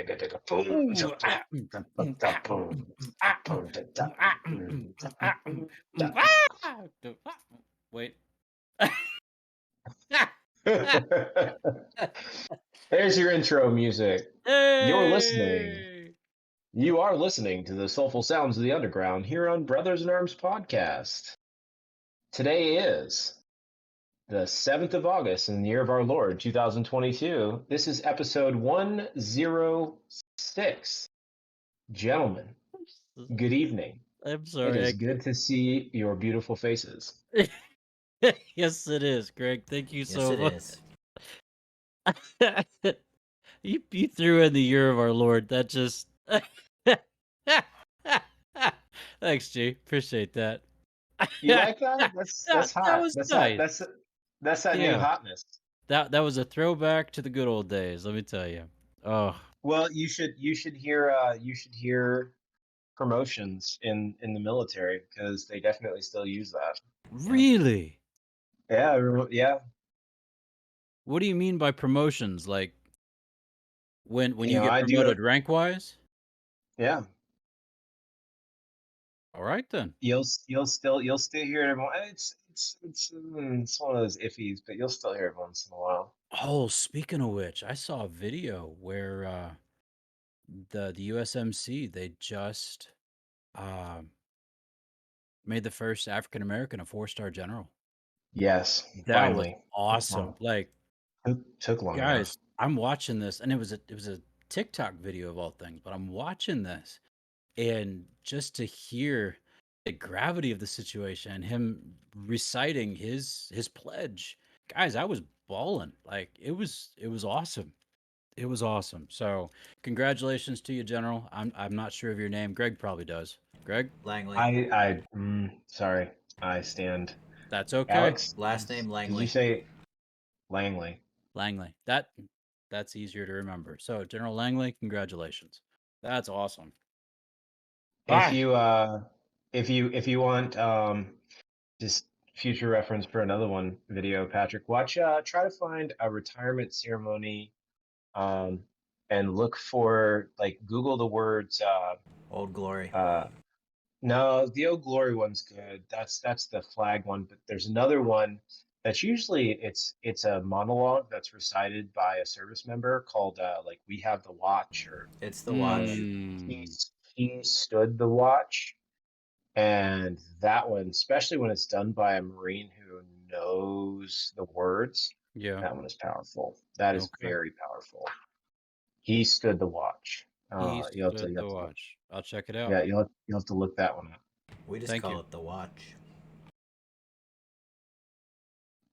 Ooh, ah, Boom. ah, ah, ah. Wait. There's your intro music. You're listening. Hey! You are listening to the soulful sounds of the underground here on Brothers in Arms podcast. Today is the 7th of August in the year of our Lord 2022. This is episode 106. Gentlemen, good evening. I'm It sorry. is good to see your beautiful faces. Yes, it is, Greg. Thank you Yes, so it much. is. You threw in the year of our Lord. That just thanks, G. Appreciate that. You like that? That's That hot. was That's nice. that new Yeah. hotness. That was a throwback to the good old days. Let me tell you. Oh, Well, you should hear promotions in the military because they definitely still use that. really? Yeah. What do you mean by promotions? Like when You you know, get I do it. promoted rank wise? Yeah, All right then. you'll still hear it every. It's one of those iffies, but you'll still hear it once in a while. Oh, speaking of which, I saw a video where the USMC they just made the first African American a 4-star general. Yes, That was finally. awesome. Like, Took long enough. guys, I'm watching this, and it was a TikTok video of all things, but I'm watching this, and just to hear the gravity of the situation and him reciting his pledge, guys, I was bawling. Like, it was awesome. It was awesome. So, congratulations to you, General. I'm not sure of your name. Greg probably does. Greg? Langley. Sorry, I stand. That's okay. Alex, Last name did Langley. you say Langley? Langley. That's easier to remember. So, General Langley, congratulations. That's awesome. If you want just future reference for another one video, Patrick, watch try to find a retirement ceremony and look for like Google the words Old Glory. no, the Old Glory one's good. That's the flag one, but there's another one that's usually it's a monologue that's recited by a service member called like We Have the Watch or It's the watch. he stood the watch. And that one, especially when it's done by a Marine who knows the words, Yeah. that one is powerful. That is Okay. very powerful. He stood the watch. He You'll have stood to the watch. I'll check it out. Yeah, you'll have to look that one up. We just Thank call you. it the watch.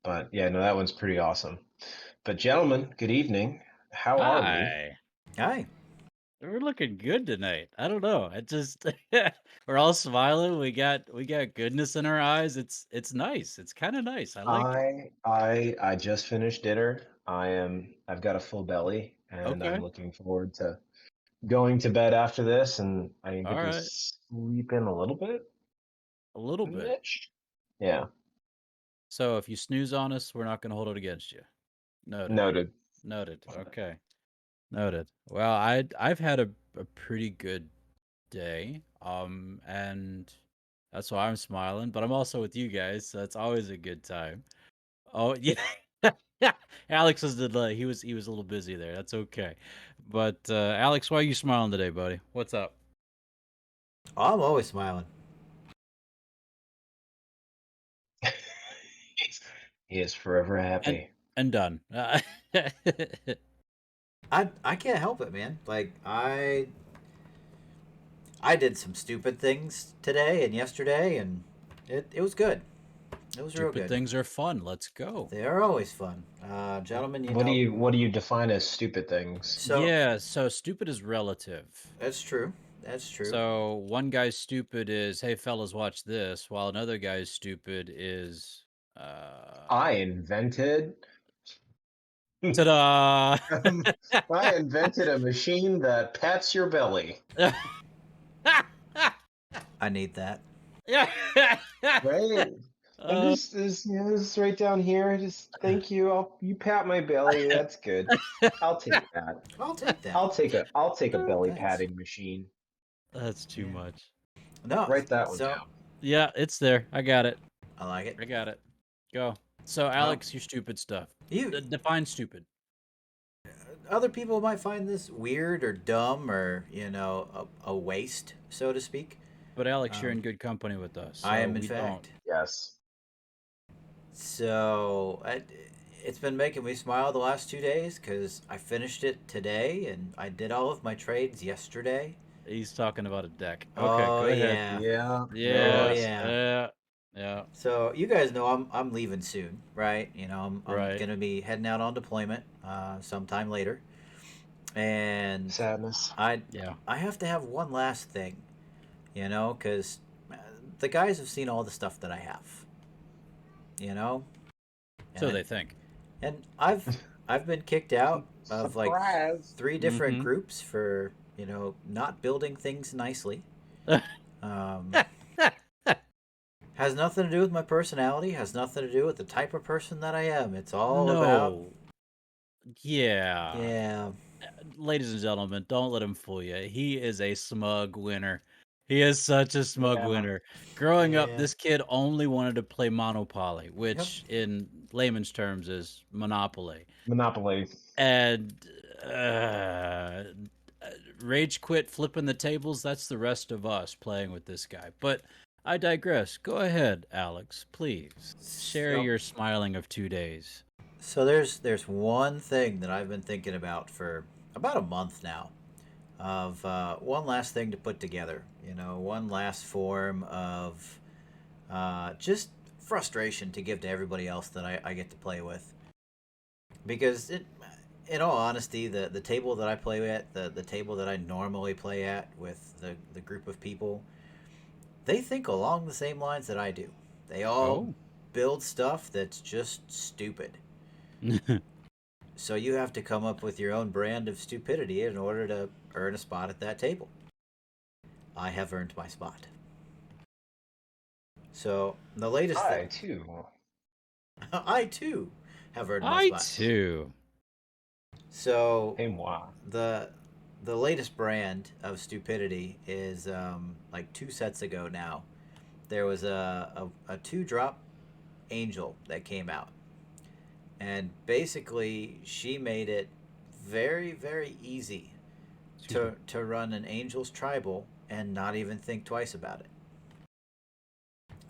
But yeah, no, that one's pretty awesome. But gentlemen, good evening. How are we? Hi. We're looking good tonight. I don't know. It just we're all smiling. We got goodness in our eyes. It's nice. It's kind of nice. I like it. I just finished dinner. I've got a full belly and Okay. I'm looking forward to going to bed after this and I can All get to right. sleep in a little bit. A little bit. Mitch. Yeah. So if you snooze on us, we're not going to hold it against you. Noted. Okay. Noted. Well, I've had a pretty good day. And that's why I'm smiling, but I'm also with you guys, so it's always a good time. Oh, yeah. Alex was he was a little busy there. That's okay. But Alex, why are you smiling today, buddy? What's up? Oh, I'm always smiling. He is forever happy. And done. I can't help it, man. Like I did some stupid things today and yesterday, and it was good. It was real good. Stupid things are fun. Let's go. They are always fun, gentlemen. What do you define as stupid things? So stupid is relative. That's true. That's true. So one guy's stupid is, hey fellas, watch this, while another guy's stupid is I invented ta-da! I invented a machine that pats your belly. I need that. Yeah. Right? And this is right down here. Just thank you. You pat my belly. That's good. I'll take that. I'll take that. I'll take a belly Thanks. patting machine. That's too Yeah. much. No, Write that one so down. Yeah, it's there. I got it. I like it. I got it. Go. So, Alex, your stupid stuff. You Define stupid. other people might find this weird or dumb or a waste, so to speak. But Alex, you're in good company with us. So I am in we fact. Yes. So it's been making me smile the last 2 days because I finished it today and I did all of my trades yesterday. don't. He's talking about a deck. Okay, Oh go ahead. yeah. Yeah. Oh Yes. yeah. Yeah. So you guys know I'm leaving soon, right? I'm Right. gonna be heading out on deployment sometime later, and Sadness. Yeah. I have to have one last thing, because the guys have seen all the stuff that I have, you know, So and they think. and I've been kicked out of like Surprise. 3 different groups for not building things nicely. Um, has nothing to do with my personality. Has nothing to do with the type of person that I am. It's all about No. Yeah. yeah. Ladies and gentlemen, don't let him fool you. He is a smug winner. He is such a smug Yeah. winner. Growing up, Yeah. this kid only wanted to play Monopoly, Yep. which in layman's terms is Monopoly. Monopoly. And rage quit flipping the tables. That's the rest of us playing with this guy. But I digress. Go ahead, Alex. Please share So, your smiling of 2 days. so there's one thing that I've been thinking about for about a month now, of one last thing to put together. One last form of just frustration to give to everybody else that I get to play with. Because in all honesty, the table that I play at, the table that I normally play at with the group of people, they think along the same lines that I do. They all Oh. build stuff that's just stupid. So you have to come up with your own brand of stupidity in order to earn a spot at that table. I have earned my spot. So the latest I too. I too have earned my I spot. too. So Hey moi. the latest brand of stupidity is like 2 sets ago now. There was a 2-drop angel that came out, and basically she made it very, very easy to run an angel's tribal and not even think twice about it.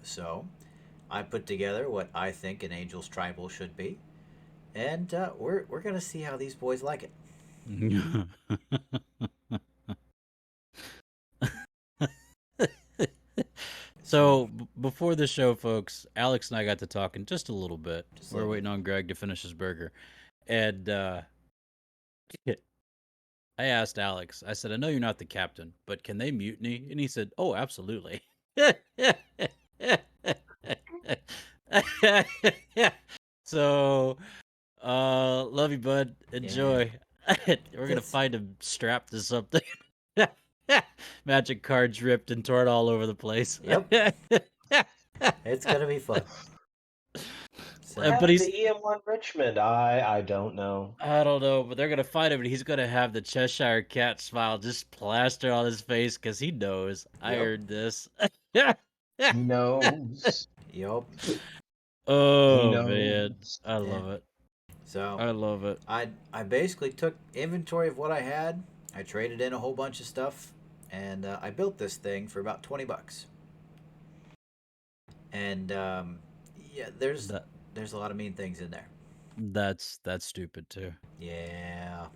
So I put together what I think an angel's tribal should be, and we're gonna see how these boys like it. So before the show, folks, Alex and I got to talking just a little bit. Just a We're little waiting on Greg to finish his burger, and I asked Alex. I said, "I know you're not the captain, but can they mutiny?" And he said, "Oh, absolutely." So, love you, bud. Enjoy. We're gonna find him strapped to something. Magic cards ripped and torn all over the place. Yep. It's gonna be fun. So, What But happened he's to EM1 Richmond? I don't know. I don't know, but they're gonna fight him, and he's gonna have the Cheshire Cat smile just plastered on his face because he knows I Yep. earned this. He knows. yep. He Oh man, knows. I Yeah. love it. So I love it. I basically took inventory of what I had. I traded in a whole bunch of stuff, and I built this thing for about $20. And yeah, there's That there's a lot of mean things in there. that's stupid too. Yeah.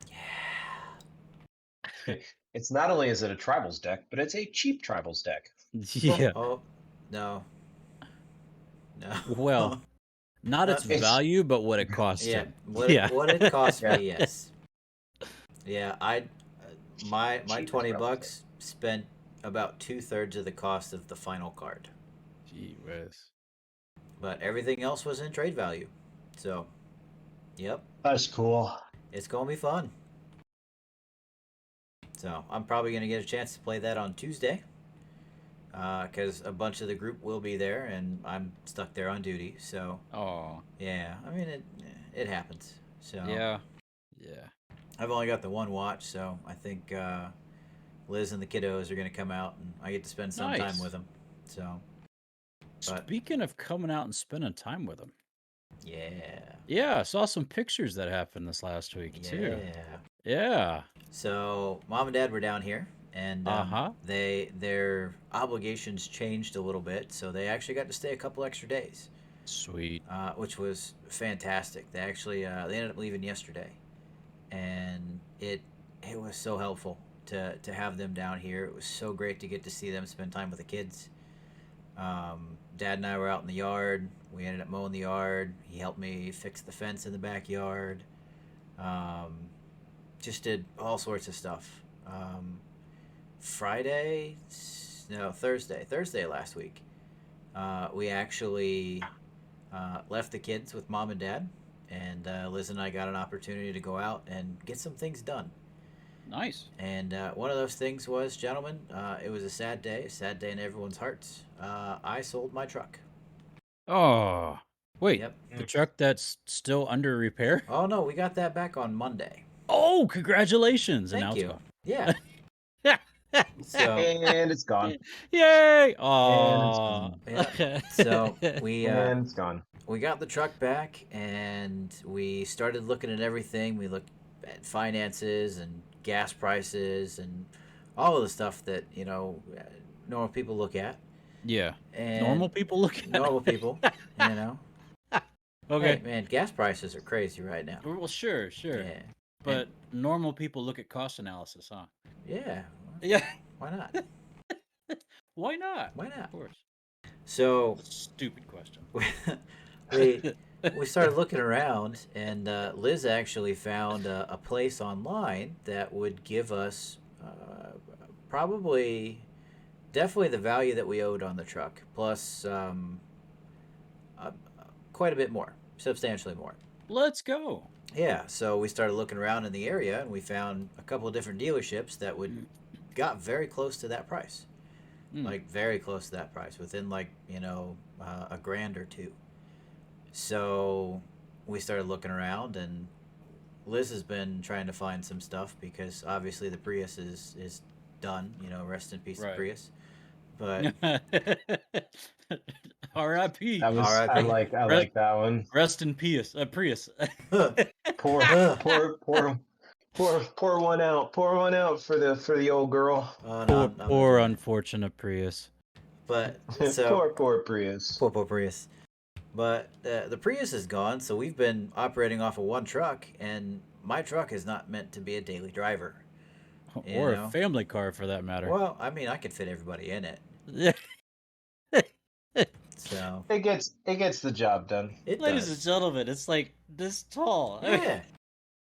Yeah. It's not only is it a tribals deck, but it's a cheap tribals deck. Yeah. Oh no. No. Well, not its It's- value, but what it cost Yeah. him. What it cost Yeah. me? Yes. Yeah. My Cheap $20 tribals spent about 2/3 of the cost of the final card. Gee whiz. But everything else was in trade value. So, yep, That's cool. it's gonna be fun. So I'm probably gonna get a chance to play that on Tuesday. because a bunch of the group will be there, and I'm stuck there on duty. So Oh, yeah, I mean it happens. So yeah, yeah. I've only got the one watch, so I think Liz and the kiddos are going to come out, and I get to spend some time Nice. with them. So, but Speaking of coming out and spending time with them, yeah, yeah, I saw some pictures that happened this last week too. yeah. Yeah. So mom and dad were down here, and Uh-huh. their obligations changed a little bit, so they actually got to stay a couple extra days, Sweet. which was fantastic. They actually they ended up leaving yesterday, and it was so helpful to have them down here. It was so great to get to see them spend time with the kids. Dad and I were out in the yard. We ended up mowing the yard. He helped me fix the fence in the backyard. Um, just did all sorts of stuff. Friday, no, Thursday last week, we actually left the kids with mom and dad, and Liz and I got an opportunity to go out and get some things done. Nice. And one of those things was, gentlemen, it was a sad day in everyone's hearts. I sold my truck. Oh, wait. Yep. The truck that's still under repair? Oh no, we got that back on Monday. Oh, congratulations. And Thank now it's you. gone. Yeah. So And it's gone. Yay! And it's Oh. gone. yeah. So And it's gone. we got the truck back, and we started looking at everything. We looked at finances and gas prices and all of the stuff that normal people look at. Yeah. And Normal people look at normal people, you know. Okay. Hey man, gas prices are crazy right now. Well, sure. Yeah. But normal people look at cost analysis, huh? Yeah. Yeah. Why not? Why not? Why not? Of course. So Stupid question. we started looking around, and Liz actually found a place online that would give us definitely the value that we owed on the truck, plus quite a bit more, substantially more. Let's go. Yeah, so we started looking around in the area, and we found a couple of different dealerships that got very close to that price. Like very close to that price, within like a grand or two. So we started looking around, and Liz has been trying to find some stuff because obviously the Prius is done. Rest in peace, the Right. Prius. But R.I.P. That was I R.I.P. like that one. Rest in Prius. Prius. Pour one out. Pour one out for the old girl. Oh, no, Poor unfortunate Prius. But so poor Prius. Poor Prius. But the Prius is gone, so we've been operating off of one truck, and my truck is not meant to be a daily driver. Or a family car, for that matter. Well, I mean, I could fit everybody in it. Yeah. So it gets the job done. Ladies and gentlemen, it's like this tall. Yeah.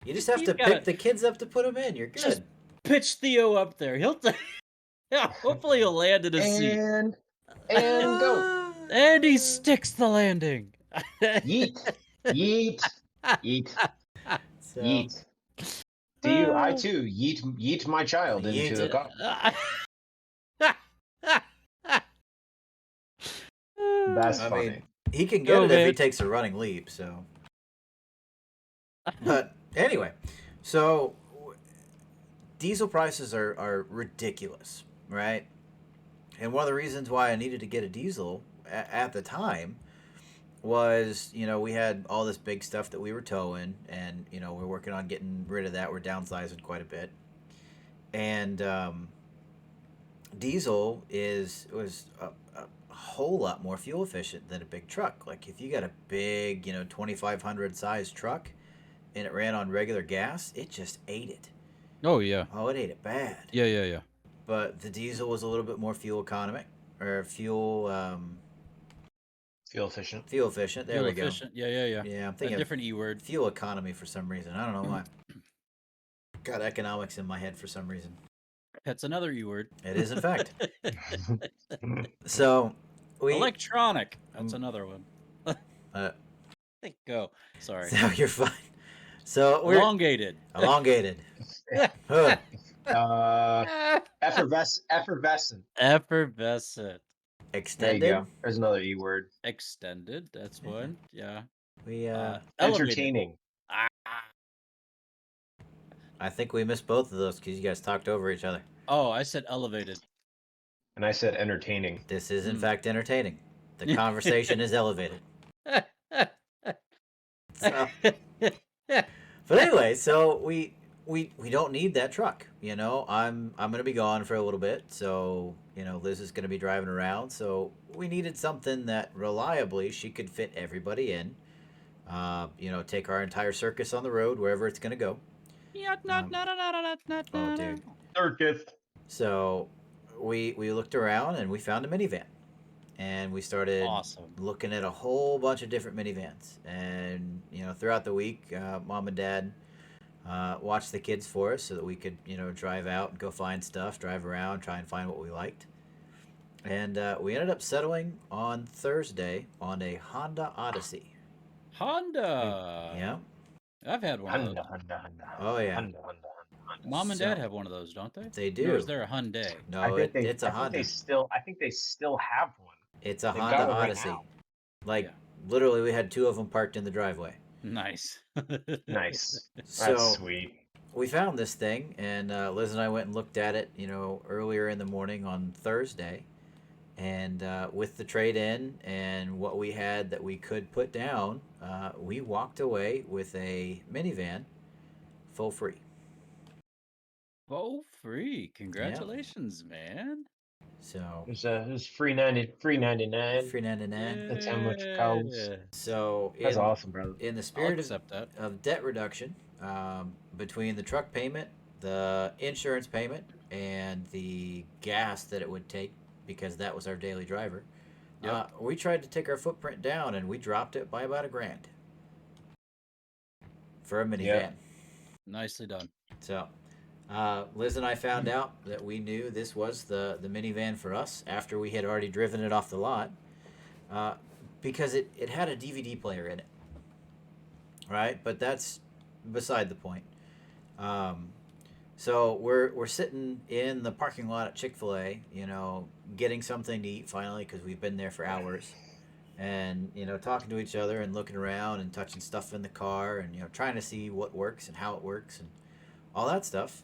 You just have to pick the kids up to put them in. You're good. Just pitch Theo up there. Yeah, hopefully he'll land in his seat. And go. And he sticks the landing. Yeet. Yeet. Yeet. So, Yeet. I too yeet my child into the car. That's funny. mean, he can get it if he takes a running leap, so. But anyway, so diesel prices are ridiculous, right? And one of the reasons why I needed to get a diesel at the time was, we had all this big stuff that we were towing, and, we're working on getting rid of that. We're downsizing quite a bit. And diesel was a whole lot more fuel efficient than a big truck. Like if you got a big, 2,500 size truck and it ran on regular gas, it just ate it. Oh, yeah. Oh, it ate it bad. Yeah. But the diesel was a little bit more fuel economic, or fuel efficient. Fuel efficient. There we go. Yeah. Yeah, I'm thinking a different E word. Fuel economy for some reason. I don't know why. Got economics in my head for some reason. That's another E word. It is, in fact. So electronic. That's another one. Go. Sorry. So you're fine. So we're elongated. Elongated. Effervescent. Effervescent. There you Extended. go. There's another E word. Extended. That's one. Yeah. We Elevated. Entertaining. Ah. I think we missed both of those because you guys talked over each other. Oh, I said elevated. And I said entertaining. This is in fact entertaining. The conversation is elevated. So, but anyway, so we don't need that truck. You know, I'm gonna be gone for a little bit, so you know Liz is gonna be driving around. So we needed something that reliably she could fit everybody in. You know, take our entire circus on the road wherever it's gonna go. Oh, dude. Circus. So we looked around and we found a minivan, and we started Awesome. looking at a whole bunch of different minivans. And you know, throughout the week, mom and dad watched the kids for us so that we could, you know, drive out and go find stuff, drive around, try and find what we liked. And we ended up settling on Thursday on a Honda Odyssey. Honda. Yeah. I've had one of those. Honda. Oh yeah. Honda. Mom and Dad have one of those, don't they? They do. Or is there a Hyundai? No, it's a Honda. I think they still have one. It's a They've Honda got one right Odyssey. now. Like literally, we had two of them parked in the driveway. Nice. Nice. So That's sweet. we found this thing, and Liz and I went and looked at it, you know, earlier in the morning on Thursday. And with the trade-in and what we had that we could put down, we walked away with a minivan, full free. Oh, free. Congratulations, man. So It was free 99. free 99. That's how much it costs. So That's awesome, brother. in the I'll spirit accept that. of debt reduction, between the truck payment, the insurance payment, and the gas that it would take, because that was our daily driver, we tried to take our footprint down, and we dropped it by about $1,000 for a minivan. Yeah. Nicely done. So Liz and I found out that we knew this was the minivan for us after we had already driven it off the lot, because it had a DVD player in it, right? But that's beside the point. So we're sitting in the parking lot at Chick-fil-A, you know, getting something to eat finally, because we've been there for hours, and you know, talking to each other and looking around and touching stuff in the car, and you know, trying to see what works and how it works and all that stuff.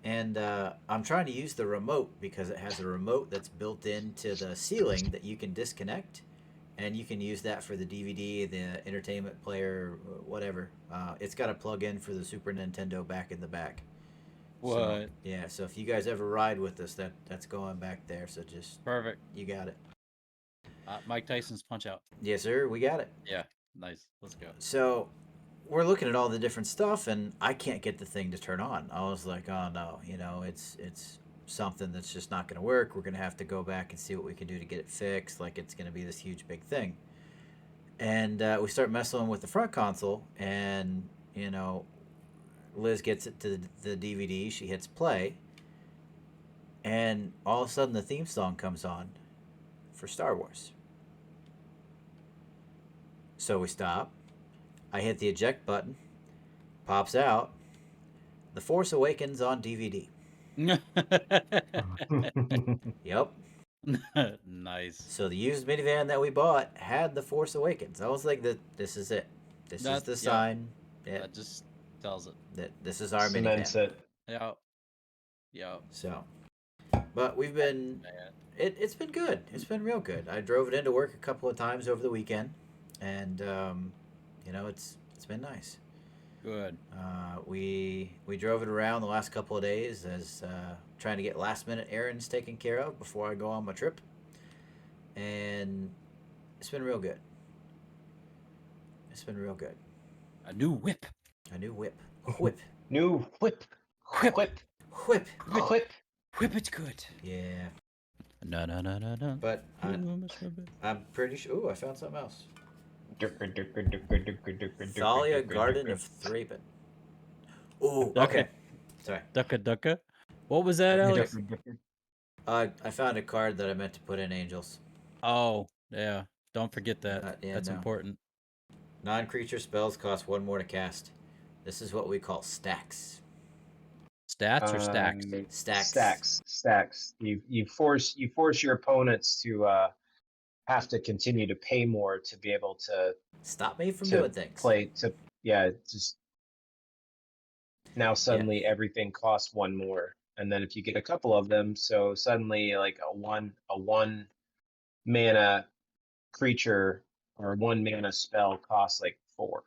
And I'm trying to use the remote, because it has a remote that's built into the ceiling that you can disconnect, and you can use that for the DVD, the entertainment player, whatever. It's got a plug-in for the Super Nintendo back in the back. What? So, yeah, so if you guys ever ride with us, that's going back there. So just Perfect. You got it. Mike Tyson's Punch Out. Yes, sir. We got it. Yeah. Nice. Let's go. So we're looking at all the different stuff, and I can't get the thing to turn on. I was like, oh no, you know, it's something that's just not going to work. We're going to have to go back and see what we can do to get it fixed. Like, it's going to be this huge big thing. And we start messing with the front console, and you know, Liz gets it to the DVD. She hits play, and all of a sudden the theme song comes on for Star Wars. So we stop. I hit the eject button. Pops out. The Force Awakens on DVD. Yep. Nice. So the used minivan that we bought had the Force Awakens. I was like, this is it. This is the sign. Yeah. That just tells it. That this is our Cements minivan. it. Yeah. Yeah. So, but we've been. It's been good. It's been real good. I drove it into work a couple of times over the weekend, and you know, it's been nice. Good. We drove it around the last couple of days as trying to get last minute errands taken care of before I go on my trip, and it's been real good. It's been real good. A new whip. A new whip. Whip. New whip. Whip. Whip. Whip. Whip. Whip it good. Yeah. No. But I'm pretty sure. Ooh, I found something else. Thalia Garden of Thraben. Ooh, okay. Sorry. Ducka. What was that, Alex? I found a card that I meant to put in Angels. Oh, yeah. Don't forget that. Yeah, That's no. important. Non-creature spells cost 1 more to cast. This is what we call stacks. Stats or stacks? Stacks. Stacks. You force your opponents to have to continue to pay more to be able Stop me from to doing things. play to just now Yeah. suddenly everything costs one more. And then if you get a couple of them, so suddenly like a one mana creature or 1 mana spell costs like 4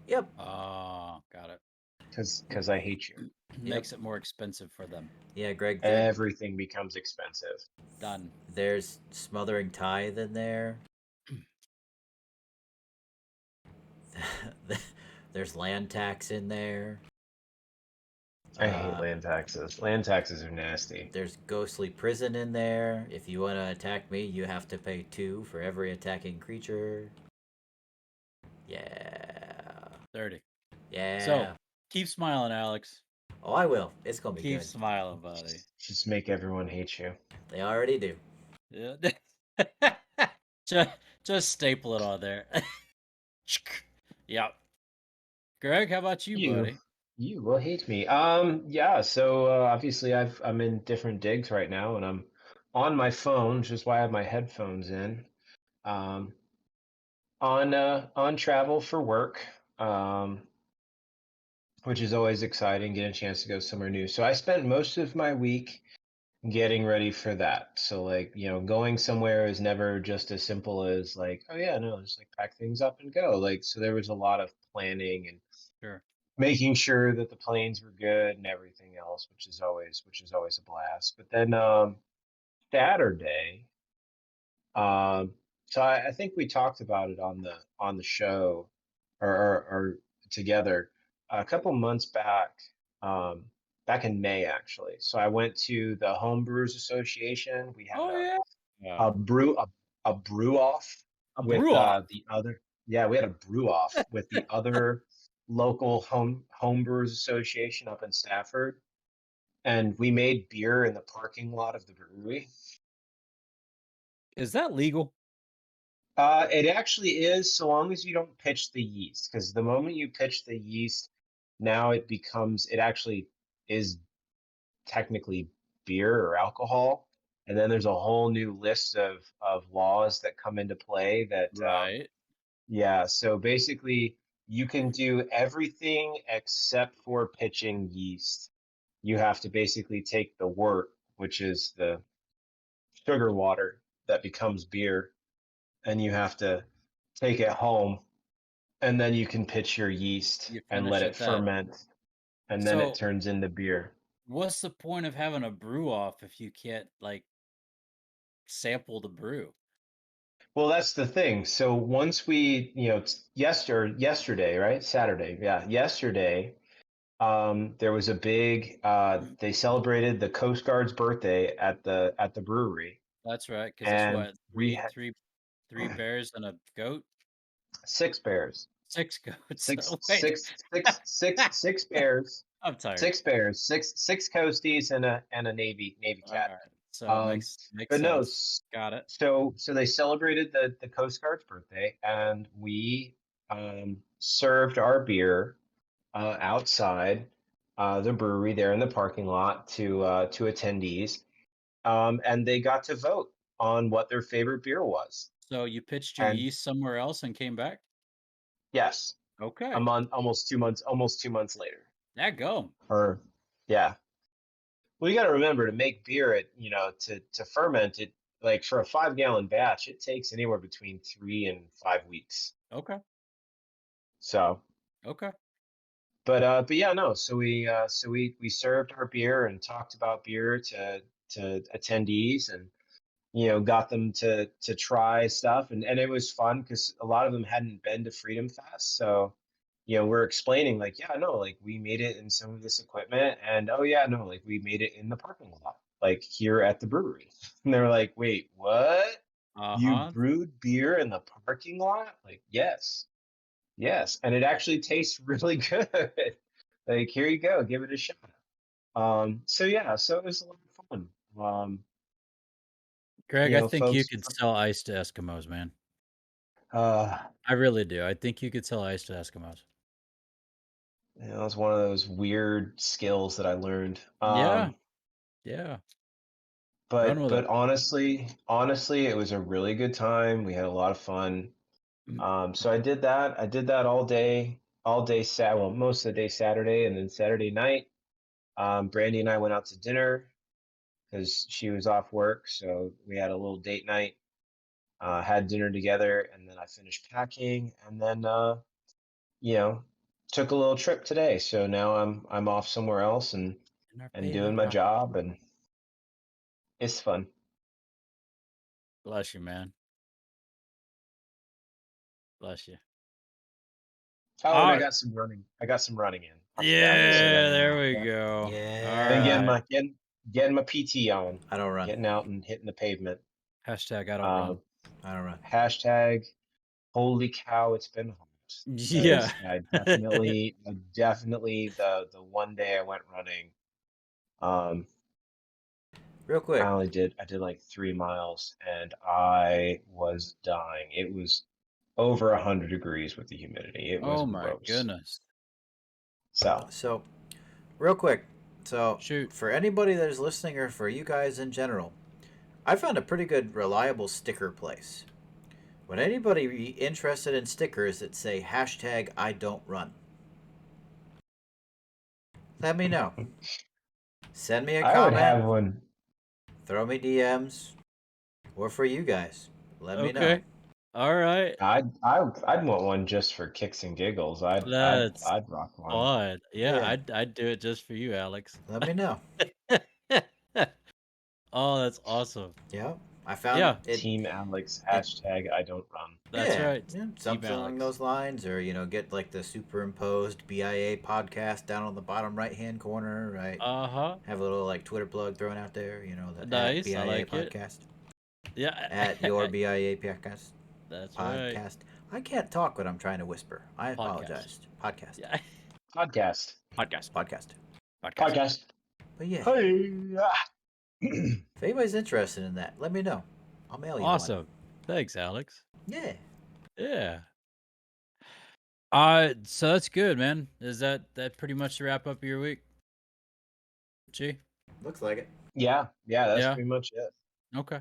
Yep. Oh, got it. because I hate you. Makes it more expensive for them. Yeah, Greg. Everything becomes expensive. Done. There's Smothering Tithe in there. There's land tax in there. I hate land taxes. Land taxes are nasty. There's Ghostly Prison in there. If you want to attack me, you have to pay 2 for every attacking creature. Yeah. 30. Yeah. So keep smiling, Alex. Oh, I will. It's gonna be Keep good. smiling, buddy. Just make everyone hate you. They already do. Yeah. just staple it on there. Yep. Greg, how about you, buddy? You will hate me. Yeah. So obviously, I'm in different digs right now, and I'm on my phone, which is why I have my headphones in. On travel for work, which is always exciting, getting a chance to go somewhere new. So I spent most of my week getting ready for that. So like, going somewhere is never just as simple as like, oh yeah, no, just like pack things up and go. Like, so there was a lot of planning and Sure. making sure that the planes were good and everything else, which is always a blast. But then Saturday, so I think we talked about it on the show or together a couple months back, back in May actually. So I went to the Homebrewers Association. We had yeah. a brew-off A with Brew-Off. the other. Yeah, we had a brew-off with the other local homebrewers association up in Stafford, and we made beer in the parking lot of the brewery. Is that legal? It actually is, so long as you don't pitch the yeast, because the moment you pitch the yeast, now it actually is technically beer or alcohol. And then there's a whole new list of laws that come into play that, Right. yeah, so basically you can do everything except for pitching yeast. You have to basically take the wort, which is the sugar water that becomes beer, and you have to take it home, and then you can pitch your yeast You and finish let it it then. ferment, and then it So turns into beer. what's the point of having a brew-off if you can't like sample the brew? Well, that's the thing. So once we, yesterday, right? Saturday, yeah, yesterday, there was a big. They celebrated the Coast Guard's birthday at the brewery, That's right, because it's and what we had three bears and a goat, 6 bears, 6 goats. six, Wait, six, six, six, six bears, I'm tired. 6 bears, six coasties, and a navy All cat. right, so it Um, makes but no, sense. Got it. so they celebrated the Coast Guard's birthday, and we served our beer outside the brewery there in the parking lot to attendees, and they got to vote on what their favorite beer was. So you pitched your And yeast somewhere else and came back? yes, a Okay, month, almost 2 months later, that go. or yeah. Well, you got to remember to make beer, to ferment it, like for a 5 gallon batch, it takes anywhere between 3 and 5 weeks. Okay, So, okay. but yeah, no. So we served our beer and talked about beer to attendees, and got them to try stuff, and it was fun because a lot of them hadn't been to Freedom Fest, so we're explaining like, yeah, no, like we made it in some of this equipment, and oh yeah, no, like we made it in the parking lot, like here at the brewery. And they're like, wait, what? You Uh-huh. brewed beer in the parking lot? Like, yes, and it actually tastes really good. Like, here you go, give it a shot. So yeah, so it was a lot of fun. Greg, I think you Folks. could sell ice to Eskimos, man. uh I really do. I think you could sell ice to Eskimos. It was one of those weird skills that I learned. Yeah, yeah. Run with it. But honestly, it was a really good time. We had a lot of fun. Mm, So I did that. I did that all day well, most of the day Saturday, and then Saturday night, Brandy and I went out to dinner because she was off work, so we had a little date night. Had dinner together, and then I finished packing, and then you know, took a little trip today. So now I'm off somewhere else in our and baby doing my rock. job, and it's fun. Bless you, man. Bless you. Oh, and All right. I got some running in. I forgot. So Yeah, that there we yeah, go. All been Yeah. right. getting my PT on, I don't run. getting out and hitting the pavement. Hashtag I don't Uh, run. I don't run. hashtag holy cow, it's been hot. Yeah. Because I definitely the one day I went running, um, Real quick. I did like 3 miles and I was dying. It was over 100 degrees with the humidity. It was Oh my gross. goodness. So So, real quick. So, Shoot. for anybody that is listening or for you guys in general, I found a pretty good, reliable sticker place. Would anybody be interested in stickers that say hashtag I don't run? Let me know. Send me a I would comment, have one. throw me DMs, or for you guys. Let me know. Okay. All right. I'd want one just for kicks and giggles. That's I'd rock one. fun. Yeah, Yeah, I'd do it just for you, Alex. let me know. Oh, that's awesome. Yeah, I found Yeah, it. Team Alex It hashtag I don't run. that's yeah, right. yeah, Team something along Alex. those lines, or get like the superimposed BIA podcast down on the bottom right hand corner, right? Uh-huh. Have a little like Twitter plug thrown out there, the at Nice. I BIA like it. podcast, Yeah. at your BIA podcast. That's right. Podcast. I can't talk when I'm trying to whisper. I Podcast. apologize. Podcast. Yeah. Podcast. Podcast. Podcast. Podcast. Podcast. But yeah, Hey. if anybody's interested in that, let me know. I'll mail you one. Awesome. Thanks, Alex. Yeah. Yeah. So that's good, man. Is that pretty much the wrap up of your week? Gee? Looks like it. Yeah, that's Yeah. pretty much it. Okay.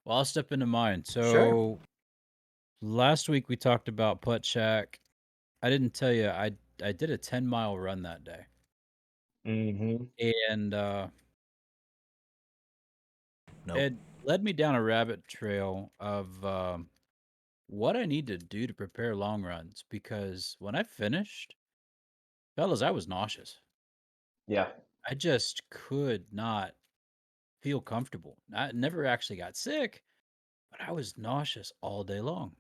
Well, I'll step into mine. Sure. So last week we talked about Putt Shack. I didn't tell you I did a 10-mile run that day. Mm-hmm. And Nope. it led me down a rabbit trail of what I need to do to prepare long runs, because when I finished, fellas, I was nauseous. Yeah. I just could not feel comfortable. I never actually got sick, but I was nauseous all day long.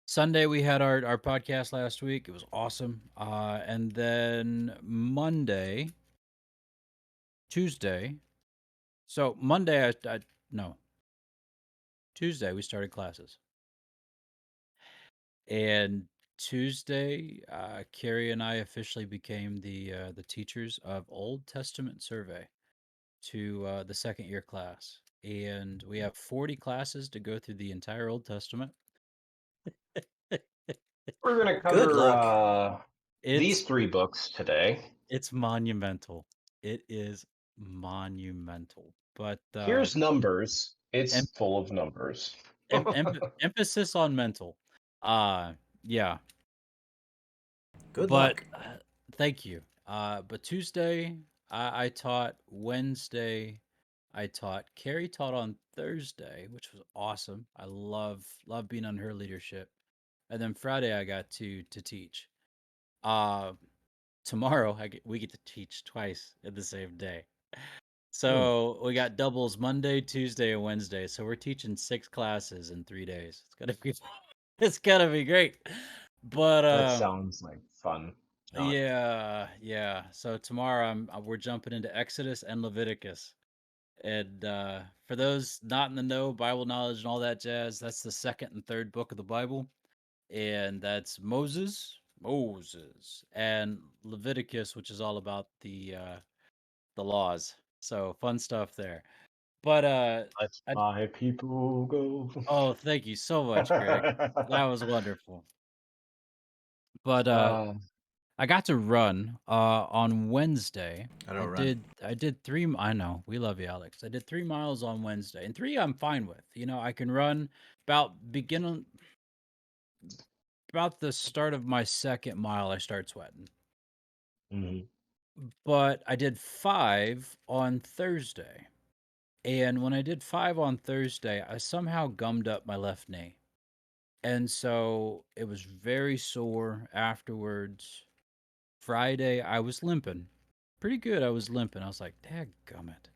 Sunday we had our podcast last week. It was awesome. And then Tuesday. So Monday I no, Tuesday we started classes. And Tuesday, Carrie and I officially became the teachers of Old Testament survey to the second year class, and we have 40 classes to go through the entire Old Testament. We're gonna Good cover luck. these It's 3 books today. it's monumental. It is monumental. But Here's numbers. em- It's full of numbers. emphasis on mental. Uh yeah, Good but luck. thank you. But Tuesday I taught. Wednesday I taught. Carrie taught on Thursday, which was awesome. I love being under her leadership. And then Friday I got to teach. Uh Tomorrow we get to teach twice in the same day. Hmm. So we got doubles Monday, Tuesday, and Wednesday. So we're teaching 6 classes in 3 days. It's gonna be great. But That sounds like fun. Not. yeah. So tomorrow we're jumping into Exodus and Leviticus. And for those not in the know, Bible knowledge and all that jazz, that's the second and third book of the Bible. And that's Moses, and Leviticus, which is all about the laws. So fun stuff there. But Let I my people go. oh, thank you so much, Greg. That was wonderful. But Uh, I got to run on Wednesday. I I don't run. did I did 3 I know. We love you, Alex. I did 3 miles on Wednesday. And 3 I'm fine with. You know, I can run about the start of my second mile I start sweating. mhm. But I did 5 on Thursday. And when I did 5 on Thursday, I somehow gummed up my left knee. And so it was very sore afterwards. Friday, I was limping. Pretty good, I was limping. I was like, "Dadgummit."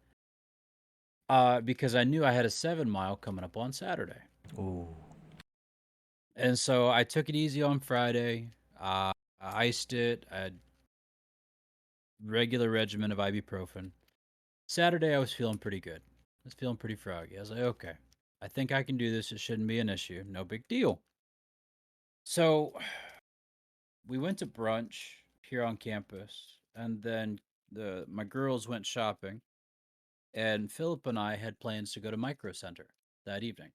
Because I knew I had a 7 mile coming up on Saturday. Ooh. And so I took it easy on Friday. I iced it. I had regular regimen of ibuprofen. Saturday, I was feeling pretty good. I was feeling pretty froggy. I was like, okay, I think I can do this. It shouldn't be an issue. No big deal. So we went to brunch here on campus, and then my girls went shopping, and Philip and I had plans to go to Micro Center that evening,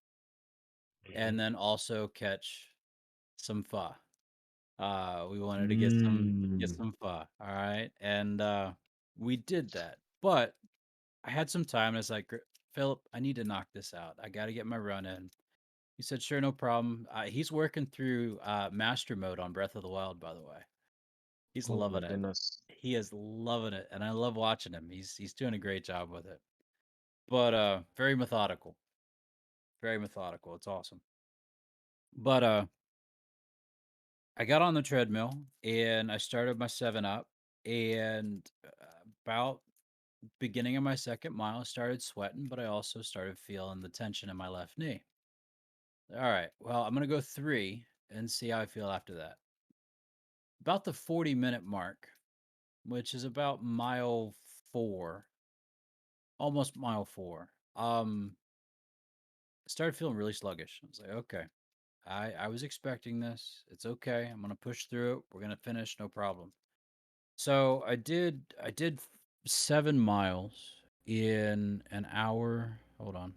and Mhm. then also catch some pho. We wanted to get Mm. some pho. All right, and we did that, but I had some time. And I was like, Philip, I need to knock this out. I got to get my run in. He said, sure, no problem. He's working through master mode on Breath of the Wild, by the way. He's Oh my loving it. goodness. He is loving it, and I love watching him. He's doing a great job with it. But very methodical. Very methodical. It's awesome. But I got on the treadmill and I started my 7 up, and about beginning of my second mile, I started sweating, but I also started feeling the tension in my left knee. All right. Well, I'm going to go 3 and see how I feel after that. About the 40-minute mark, which is about mile 4, almost mile 4. I started feeling really sluggish. I was like, okay, I was expecting this. It's okay. I'm gonna push through it. We're gonna finish, no problem. So I did 7 miles in an hour. Hold on.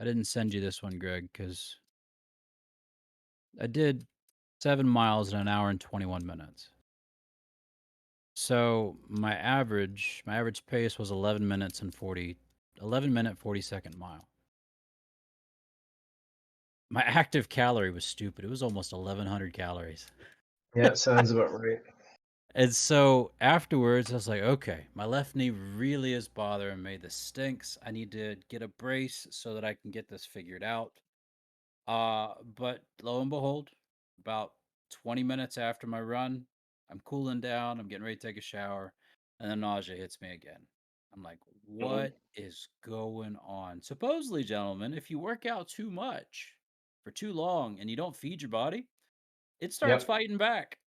I didn't send you this one, Greg, because I did 7 miles in an hour and 21 minutes. So my average pace was 11 minute 40-second mile. My active calorie was stupid. It was almost 1,100 calories. Yeah, sounds about right. And so afterwards, I was like, okay, my left knee really is bothering me. This stinks. I need to get a brace so that I can get this figured out. But lo and behold, about 20 minutes after my run, I'm cooling down. I'm getting ready to take a shower, and then nausea hits me again. I'm like, Mhm. what is going on? Supposedly, gentlemen, if you work out too much for too long and you don't feed your body, it starts Yep. fighting back.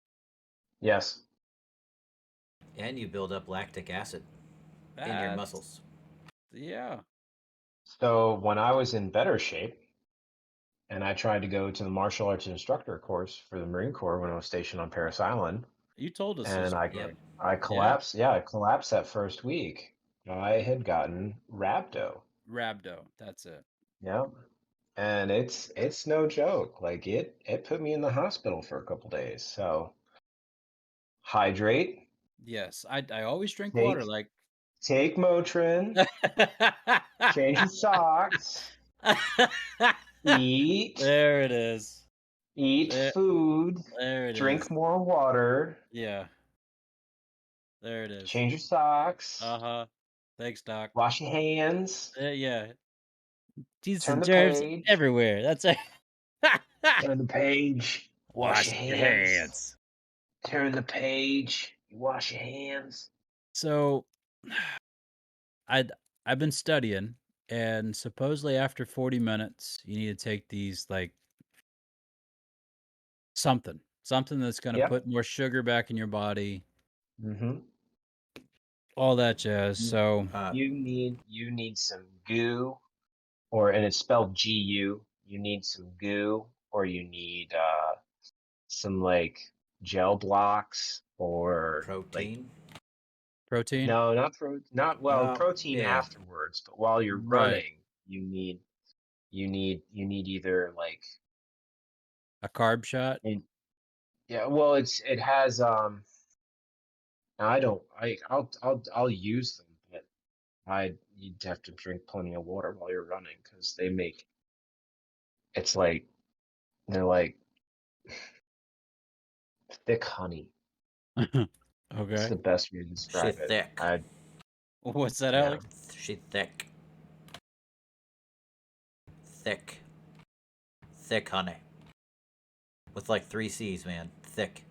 Yes. And you build up lactic acid in your That's, muscles. yeah. So when I was in better shape and I tried to go to the martial arts instructor course for the Marine Corps when I was stationed on Parris Island, You told us this and I Yep. story. I Yeah. collapsed. Yeah, I collapsed that first week. I had gotten rhabdo. Rhabdo. That's it. Yeah. And it's no joke. Like it put me in the hospital for a couple days. So hydrate, Yes. I always drink water. take Like, take Motrin, change your socks, eat, there it is. eat There, food, there it drink is. more water, Yeah. There it is. change your socks, Uh-huh. Thanks, Doc. wash your hands, Yeah. Jesus turn and the germs page, everywhere. That's it. turn the page, wash Wash your your hands, hands. turn the page, wash your hands. So I'd I've been studying, and supposedly after 40 minutes, you need to take these like something that's gonna Yep. put more sugar back in your body, Mm-hmm. all that jazz. You, So Uh, you need some goo, or and it's spelled GU. You need some goo, or you need some like gel blocks, or like protein. protein, no, not well, protein Yeah. afterwards, but while you're right? running, you need either like A carb shot? Yeah, well, it has I don't I'll use them, but you'd have to drink plenty of water while you're running because it's like they're like thick honey. It's Okay. the best way to She describe it. thick. What's that, Yeah. Alex? She thick. Thick. Thick honey. With like 3 C's, man. Thick.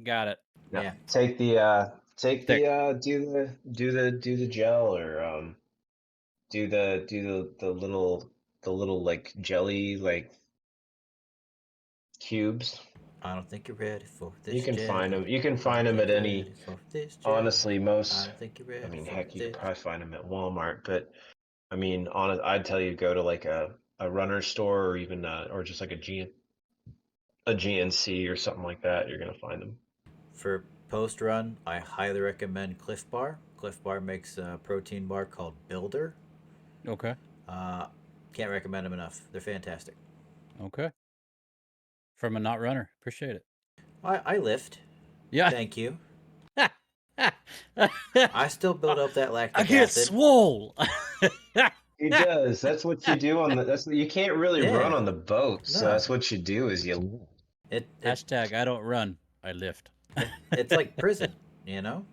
Got it. No, Yeah. take Thick. the do the gel or do the little like jelly like cubes. I don't think you're ready for You this can find jelly. them. You can I find don't them think at you're any. ready for this jelly. Honestly, I most. don't think you're I ready mean, for heck, you could this. probably find them at Walmart, but I mean, I'd tell you go to like a runner store or even or just like a GNC or something like that. You're gonna find them. For post run, I highly recommend Cliff Bar. Cliff Bar makes a protein bar called Builder. Okay. Uh, can't recommend them enough. They're fantastic. Okay. From a not runner. Appreciate it. I lift. Yeah. Thank you. I I still build up that lactic get acid. swole. It does. That's what you do on the. You can't really run Yeah. on the boat, so No. that's what you do is you. Hashtag I don't run. I lift. It's like prison, you know?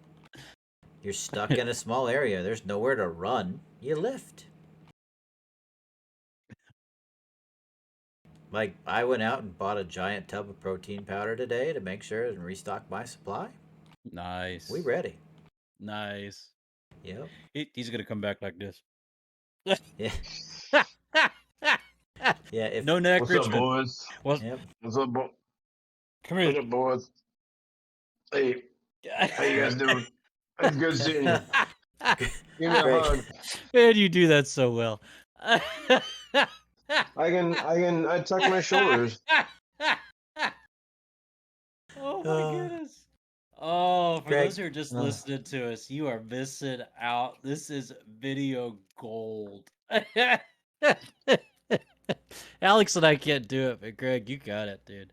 You're stuck in a small area. There's nowhere to run. You lift. Like, I went out and bought a giant tub of protein powder today to make sure and restock my supply. Nice. We ready. Nice. Yep. He's gonna come back like this. Yeah. Yeah. If No neck, What's up, Richmond. boys? Yep. What's up, boys? Come What's here. up, boys? Hey, how you guys doing? It's good seeing you. Give me a Greg. hug. Man, you do that so well. I tuck my shoulders. Oh my goodness. Oh, for Greg. those who are just listening to us, you are missing out. This is video gold. Alex and I can't do it, but Greg, you got it, dude.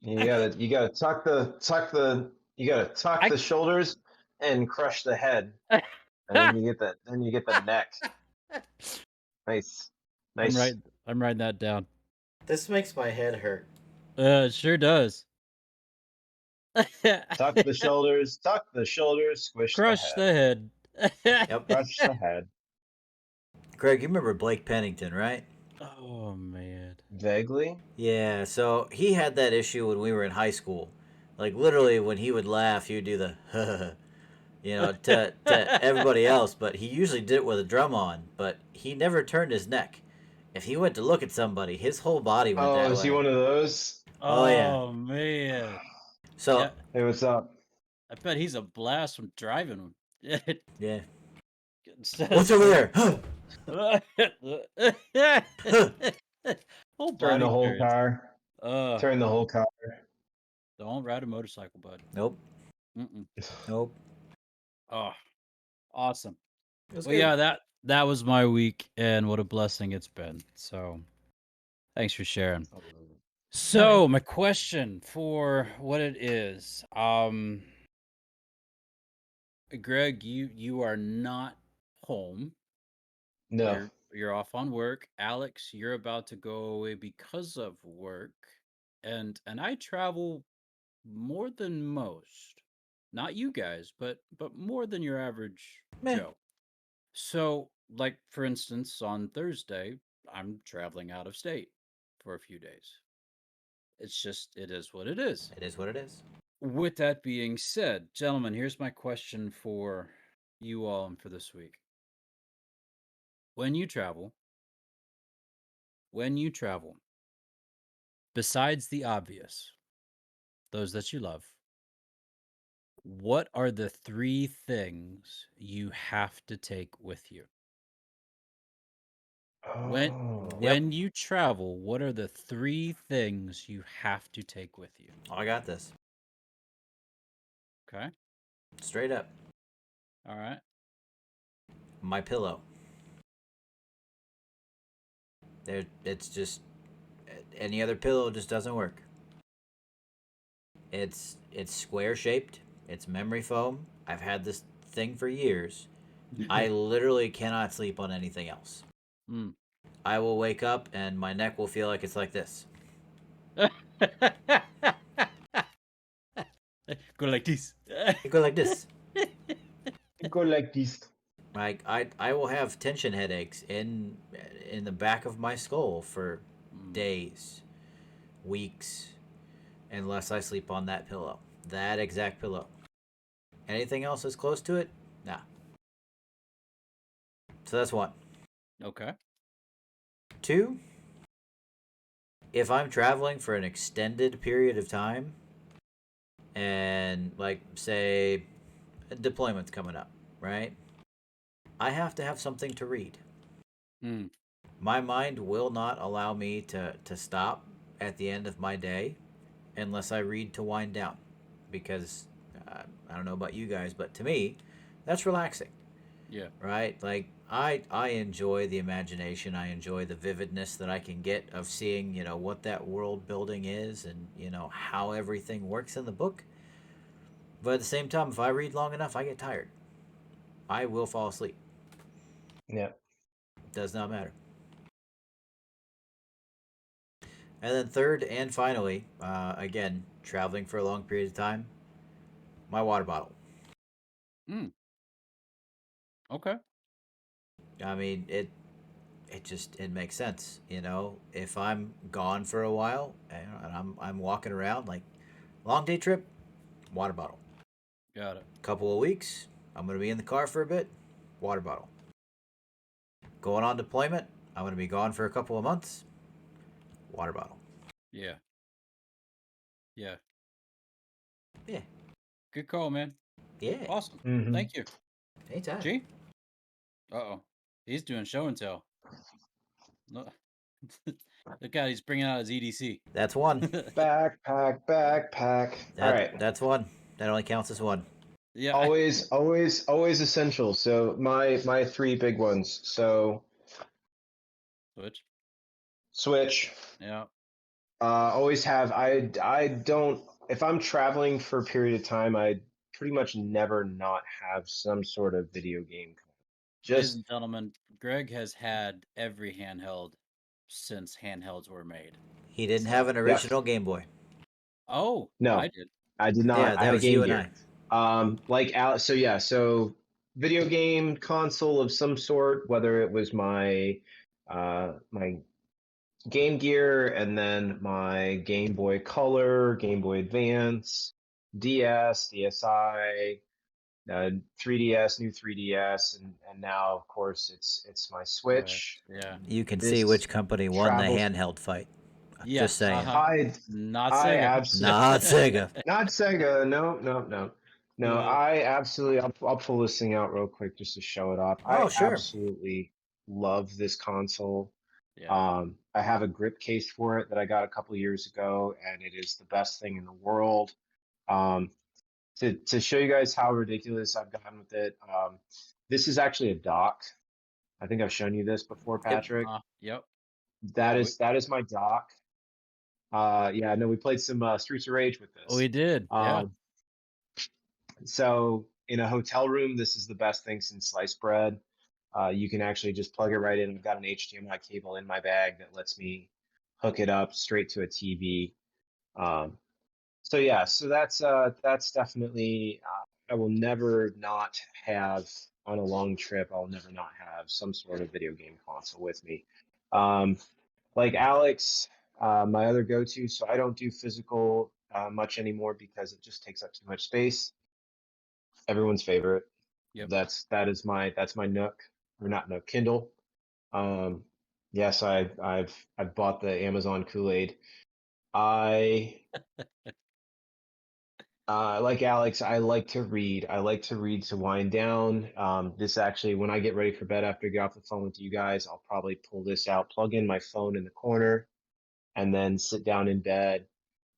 You gotta tuck the the shoulders and crush the head, and then you get the neck. Nice. I'm writing that down. This makes my head hurt. It sure does. Tuck the shoulders, squish Crush the head. the head. Yep. Crush the head. Greg, you remember Blake Pennington, right? Oh man. Vaguely. Yeah, so he had that issue when we were in high school. Like, literally, when he would laugh, he would do the, to everybody else, but he usually did it with a drum on, but he never turned his neck. If he went to look at somebody, his whole body went that Is he way. one of those? Oh, yeah. Oh man. So, Yeah, Hey, what's up? I bet he's a blast from driving him. yeah. Instead What's over there? Whole Turn the body whole turns. car. Turn the whole car. Don't ride a motorcycle, bud. Nope. Mm-mm. Nope. Oh, awesome. It was Well, good. yeah, that was my week, and what a blessing it's been. So, thanks for sharing. So, my question for what it is, Greg, you are not home. No. You're off on work. Alex, you're about to go away because of work, and I travel more than most. Not you guys, but more than your average Meh. Joe. So, like for instance, on Thursday, I'm traveling out of state for a few days. It's just it is what it is. It is what it is. With that being said, gentlemen, here's my question for you all and for this week. When you travel, besides the obvious, those that you love, what are the 3 things you have to take with you? When Oh. when you travel, what are the 3 things you have to take with you? Oh, I got this. Okay? Straight up. All right. My pillow. It's just any other pillow just doesn't work. It's square shaped. It's memory foam. I've had this thing for years. I literally cannot sleep on anything else. Mm. I will wake up and my neck will feel like it's like this. Go like this. It goes like this. Go like this. Like I will have tension headaches in the back of my skull for days, weeks, unless I sleep on that pillow. That exact pillow. Anything else that's close to it? Nah. So that's one. Okay. Two, if I'm traveling for an extended period of time and like say a deployment's coming up, right? I have to have something to read. Mm. My mind will not allow me to stop at the end of my day unless I read to wind down. Because I don't know about you guys, but to me, that's relaxing, Yeah. right? Like I enjoy the imagination. I enjoy the vividness that I can get of seeing, what that world building is and, how everything works in the book. But at the same time, if I read long enough, I get tired. I will fall asleep. Yeah. Does not matter. And then third and finally, again, traveling for a long period of time, my water bottle. Mm. Okay. I mean, it makes sense, If I'm gone for a while and I'm walking around like long day trip, water bottle. Got it. Couple of weeks, I'm gonna be in the car for a bit, water bottle. Going on deployment, I'm gonna be gone for a couple of months, water bottle. Yeah. Yeah. Yeah, Good call, man. yeah. Awesome. Mhm. Thank you. Anytime. G? Uh-oh. He's doing show and tell. No. Look out, he's bringing out his EDC. That's one. Backpack. All right. That's one. That only counts as one. Yeah. Always essential. So my three big ones. So Switch. Switch. Yeah. Always have. I don't. If I'm traveling for a period of time, I pretty much never not have some sort of video game. Ladies Just and gentlemen, Greg has had every handheld since handhelds were made. He didn't have an Yep. original Game Boy. Oh, No, I did. I did not. Yeah, I that had a was you Game and Gear. I. Like Alex. So yeah. So video game console of some sort, whether it was my Game Gear and then my Game Boy Color, Game Boy Advance, DS, DSi, 3DS, new 3DS, and now of course it's my Switch. Yeah. You can see This which company won the travels. handheld fight. Yes. Just saying. Not I Sega. absolutely Not Sega. not Sega. No. No, I absolutely. I'll pull this thing out real quick just to show it off. I Oh, sure. absolutely love this console. Yeah. I have a grip case for it that I got a couple years ago, and it is the best thing in the world. Um, to show you guys how ridiculous I've gotten with it, this is actually a dock. I think I've shown you this before, Yep. Patrick. Yep. That Yeah, is my dock. Yeah, no, we played some Streets of Rage with this. we did. Yeah. So in a hotel room, this is the best thing since sliced bread. You can actually just plug it right in. I've got an HDMI cable in my bag that lets me hook it up straight to a TV. So yeah, so that's definitely. I will never not have on a long trip. I'll never not have some sort of video game console with me. Um, like Alex, my other go-to. So I don't do physical much anymore because it just takes up too much space. Everyone's favorite. Yep. That's my Nook, or not Nook, Kindle. Um, yes, I've bought the Amazon Kool-Aid. I like Alex, I like to read. I like to read to wind down. This actually, when I get ready for bed after I get off the phone with you guys, I'll probably pull this out, plug in my phone in the corner, and then sit down in bed,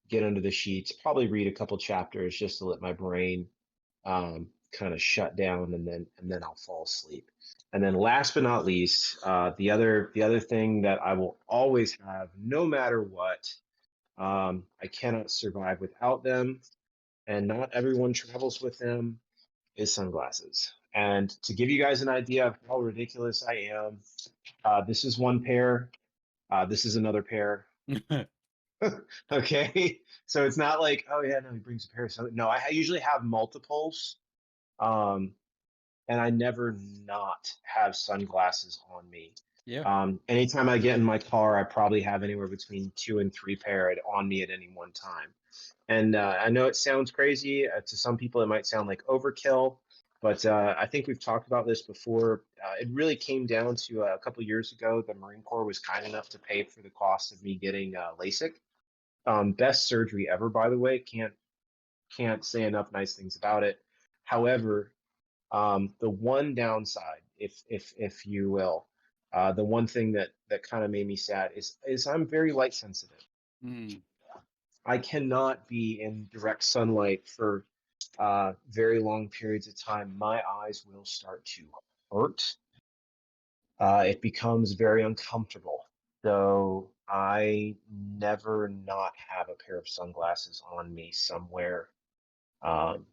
get under the sheets, probably read a couple chapters just to let my brain kind of shut down, and then I'll fall asleep. And then last but not least, the other thing that I will always have, no matter what, I cannot survive without them, and not everyone travels with them, is sunglasses. And to give you guys an idea of how ridiculous I am, this is one pair. This is another pair. Okay, so it's not like, oh yeah, no, he brings a pair of sunglasses. No, I usually have multiples, um, and I never not have sunglasses on me. Yeah. Anytime I get in my car, I probably have anywhere between 2 and 3 pair on me at any one time. And I know it sounds crazy. To some people, it might sound like overkill, but I think we've talked about this before. It really came down to a couple years ago. The Marine Corps was kind enough to pay for the cost of me getting LASIK. Best surgery ever, by the way. Can't say enough nice things about it. However, the one downside, if you will, the one thing that kind of made me sad is I'm very light sensitive. Mm. I cannot be in direct sunlight for very long periods of time. My eyes will start to hurt. It becomes very uncomfortable. So I never not have a pair of sunglasses on me somewhere. Um,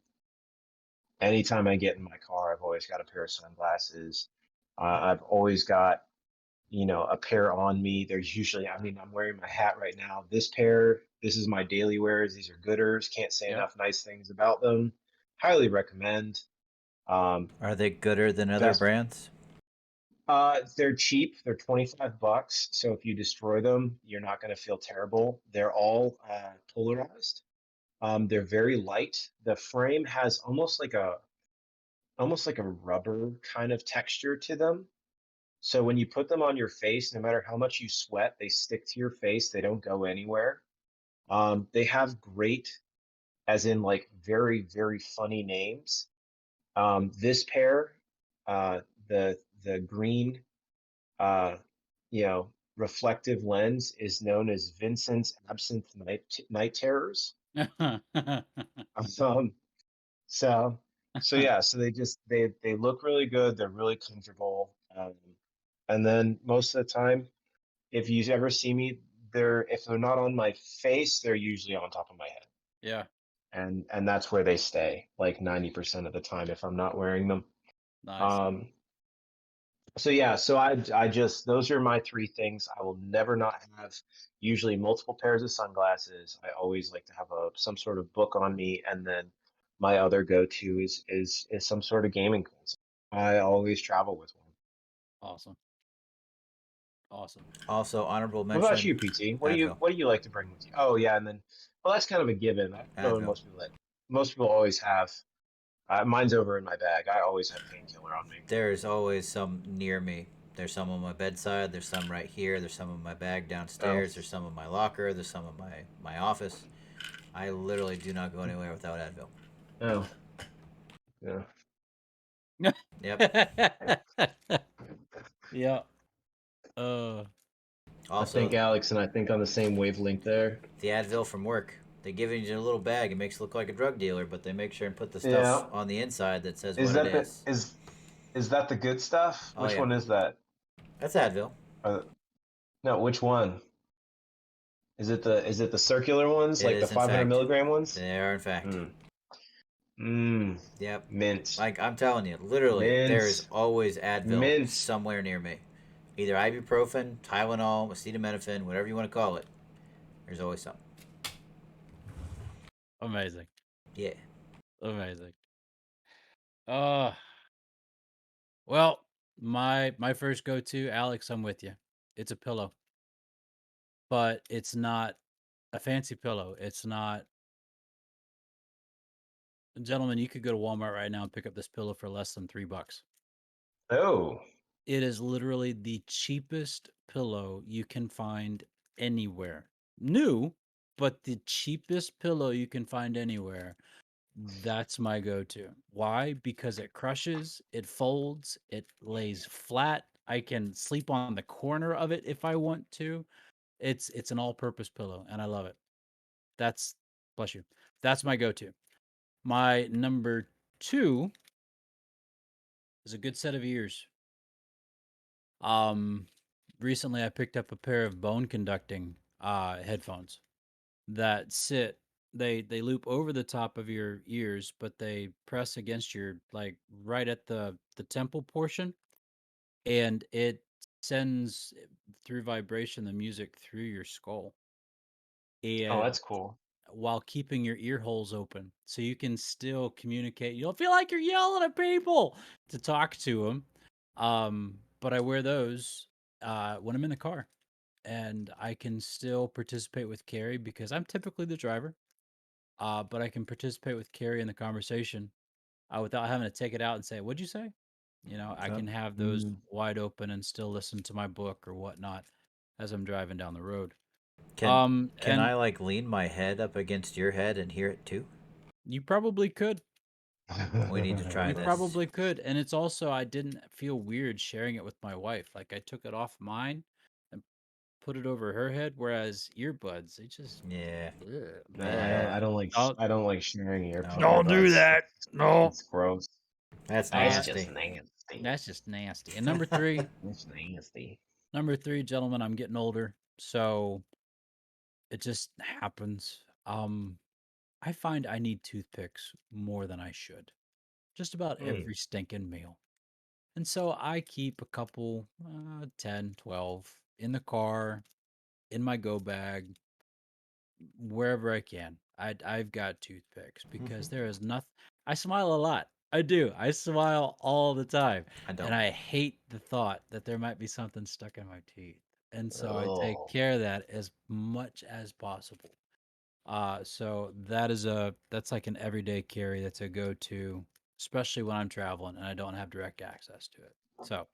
Anytime I get in my car, I've always got a pair of sunglasses. I've always got, a pair on me. There's usually, I mean, I'm wearing my hat right now. This pair, this is my daily wears. These are Gooders. Can't say Yeah. enough nice things about them. Highly recommend. Are they gooder than other Best. brands? They're cheap. They're $25. So if you destroy them, you're not going to feel terrible. They're all polarized. They're very light. The frame has almost like a rubber kind of texture to them. So when you put them on your face, no matter how much you sweat, they stick to your face. They don't go anywhere. They have great, as in like very, very funny names. This pair, uh, the green, uh, reflective lens is known as Vincent's Absinthe Night Terrors. Um, so yeah, so they look really good. They're really comfortable. And then most of the time, if you ever see me, if they're not on my face, they're usually on top of my head, Yeah. and that's where they stay like 90% of the time if I'm not wearing them. Nice. Um, so yeah, so I just those are my three things. I will never not have usually multiple pairs of sunglasses. I always like to have some sort of book on me, and then my other go-to is some sort of gaming console. I always travel with one. Awesome. Awesome. Also, honorable What about mention, you, PT? Advil. What do you like to bring with you? Oh yeah, and then well, that's kind of a given. I know Advil. most people always have. Mine's over in my bag. I always have painkiller on me. There's always some near me. There's some on my bedside. There's some right here. There's some in my bag Oh, downstairs. There's some in my locker. There's some in my office. I literally do not go anywhere without Advil. oh, yeah. Yep. Yeah. Uh. I think Also, Alex and I think on the same wavelength there. the Advil from work. They give it in a little bag. It makes it look like a drug dealer, but they make sure and put the stuff Yeah. on the inside that says Is what it that the is. is that the good stuff? Oh Which yeah, one is that? that's Advil. Uh, no, which one? Is it the circular ones, It like the is in 500 fact. milligram ones? They are in fact. Mm. Mm. Yep. Mint. Like I'm telling you, literally, there is Mint. always Advil Mint. somewhere near me. Either ibuprofen, Tylenol, acetaminophen, whatever you want to call it. There's always something. Amazing. Yeah. Amazing. Uh. Well, my first go-to, Alex, I'm with you. It's a pillow, but it's not a fancy pillow. It's not. Gentlemen, you could go to Walmart right now and pick up this pillow for less than $3. Oh. It is literally the cheapest pillow you can find anywhere. New, but the cheapest pillow you can find anywhere. That's my go-to. Why? Because it crushes, it folds, it lays flat. I can sleep on the corner of it if I want to. It's an all-purpose pillow, and I love it. That's bless you. That's my go-to. My number two is a good set of ears. Recently I picked up a pair of bone conducting headphones that sit. They loop over the top of your ears, but they press against your like right at the temple portion, and it sends through vibration the music through your skull. Oh, And that's cool. while keeping your ear holes open, so you can still communicate. You don't feel like you're yelling at people to talk to them. But I wear those when I'm in the car, and I can still participate with Carrie because I'm typically the driver. But I can participate with Carrie in the conversation without having to take it out and say, "What'd you say?" I Oh, can have those Mm. wide open and still listen to my book or whatnot as I'm driving down the road. can can And I like lean my head up against your head and hear it too? you probably could. We need to try You this. probably could. And it's also, I didn't feel weird sharing it with my wife. Like I took it off mine and put it over her head, whereas earbuds, they just, Yeah. ugh, No, Yeah. don't, I don't like sharing No. don't do earbuds. that. No. It's gross. That's It's Uh, just nasty. nasty. that's just nasty. And number three, It's nasty. gentlemen, I'm getting older. So it just happens. I find I need toothpicks more than I should. Just about Mm. every stinking meal. And so I keep a couple, 10, 12 in the car, in my go bag, wherever I can. I've got toothpicks because there is nothing. I smile a lot. I do. I smile all the time. I And don't. I hate the thought that there might be something stuck in my teeth. And so I take Oh, care of that as much as possible. So that's like an everyday carry. That's a go-to, especially when I'm traveling and I don't have direct access to it. So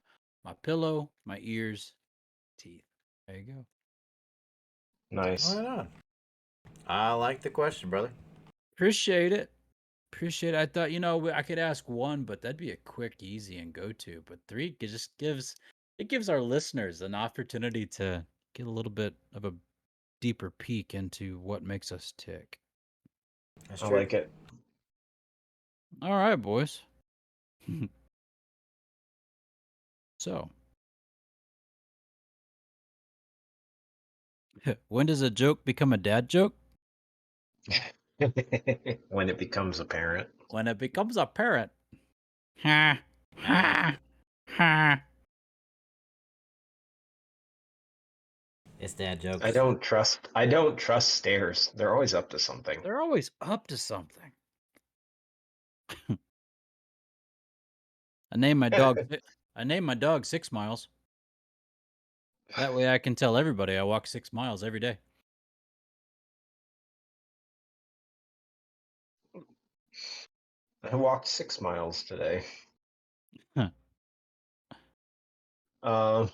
my pillow, my ears, teeth. There you go. nice. Right on. I like the question, brother. Appreciate it. Appreciate it. I thought, I could ask one, but that'd be a quick, easy, and go-to. But three just gives our listeners an opportunity to get a little bit of a deeper peek into what makes us tick. That's I true. like it. All right, boys. So, when does a joke become a dad joke? When it becomes apparent. When it becomes apparent. Ha, ha, ha. It's dad I jokes. don't trust. I don't trust stairs. They're always up to something. They're always up to something. I named my dog. I named my dog 6 Miles. That way, I can tell everybody I walk 6 miles every day. I walked 6 miles today. Huh. Um,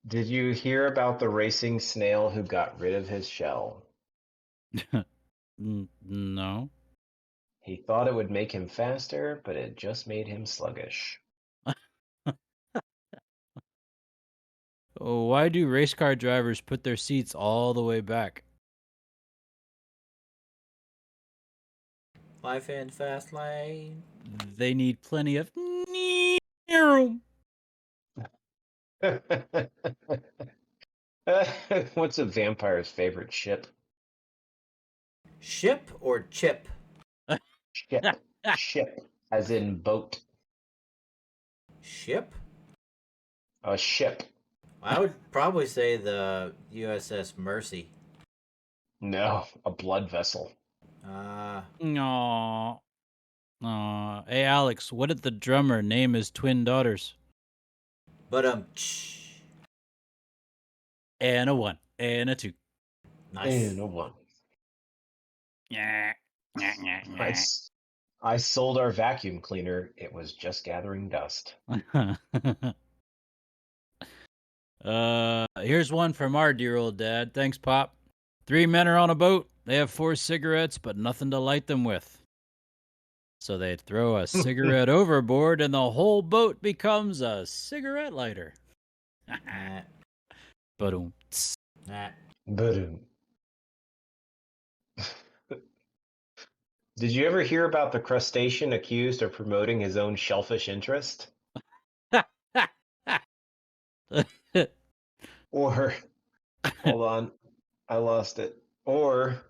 did you hear about the racing snail who got rid of his shell? No. He thought it would make him faster, but it just made him sluggish. Oh, why do race car drivers put their seats all the way back? Life in fast lane. They need plenty of room. What's a vampire's favorite ship? Ship or chip? Ship. Ship. As in boat. Ship? A ship. I would probably say the USS Mercy. No, a blood vessel. Aww. Hey, Alex, what did the drummer name his twin daughters? But And a one, and a two. nice. And a one. Yeah. I, s- I sold our vacuum cleaner. It was just gathering dust. Here's one from our dear old dad. Thanks, Pop. 3 men are on a boat. They have 4 cigarettes, but nothing to light them with. So they throw a cigarette overboard, and the whole boat becomes a cigarette lighter. Nah. Boom. Nah. Boom. Did you ever hear about the crustacean accused of promoting his own shellfish interest? Or, hold on, I lost it. Or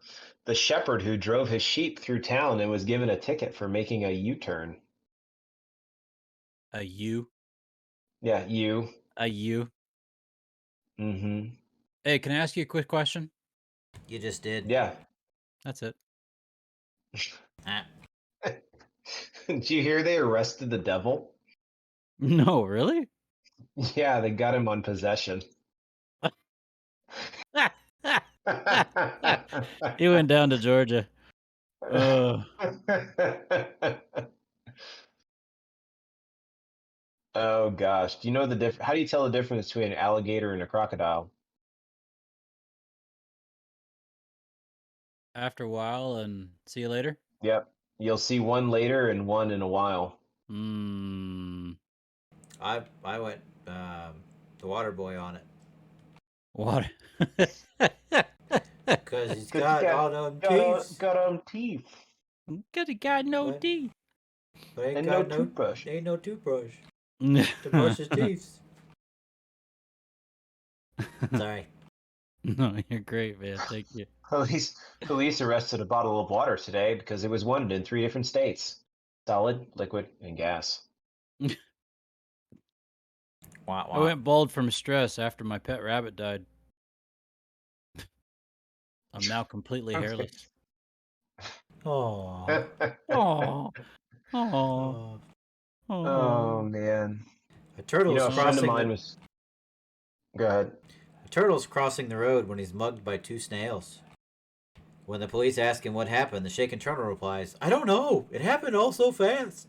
the shepherd who drove his sheep through town and was given a ticket for making a U-turn. A U? Yeah, you. A U? Mm-hmm. Hey, can I ask you a quick question? You just did. Yeah. That's it. Ah. Did you hear they arrested the devil? No, really? Yeah, they got him on possession. He went down to Georgia. Oh, Oh gosh. Do you know the how do you tell the difference between an alligator and a crocodile? after a while, and see you later. Yep. You'll see one later and one in a while. Hmm. I went the water boy on it What? because he's Cause you got got all them teeth, teeth Cause he got no but teeth. ain't and no got no toothbrush. ain't no toothbrush to brush his teeth. Sorry. No, you're great, man. Thank you. Police arrested a bottle of water today because it was wanted in 3 different states: solid, liquid, and gas. Wah, I wah. went bald from stress after my pet rabbit died. I'm now completely Okay. hairless. Oh. Oh, oh, Oh. Oh oh. man. A You turtle's know, a friend of crossing mine the was. Go ahead. a turtle's crossing the road when he's mugged by two snails. When the police ask him what happened, the shaken turtle replies, "I don't know. It happened all so fast."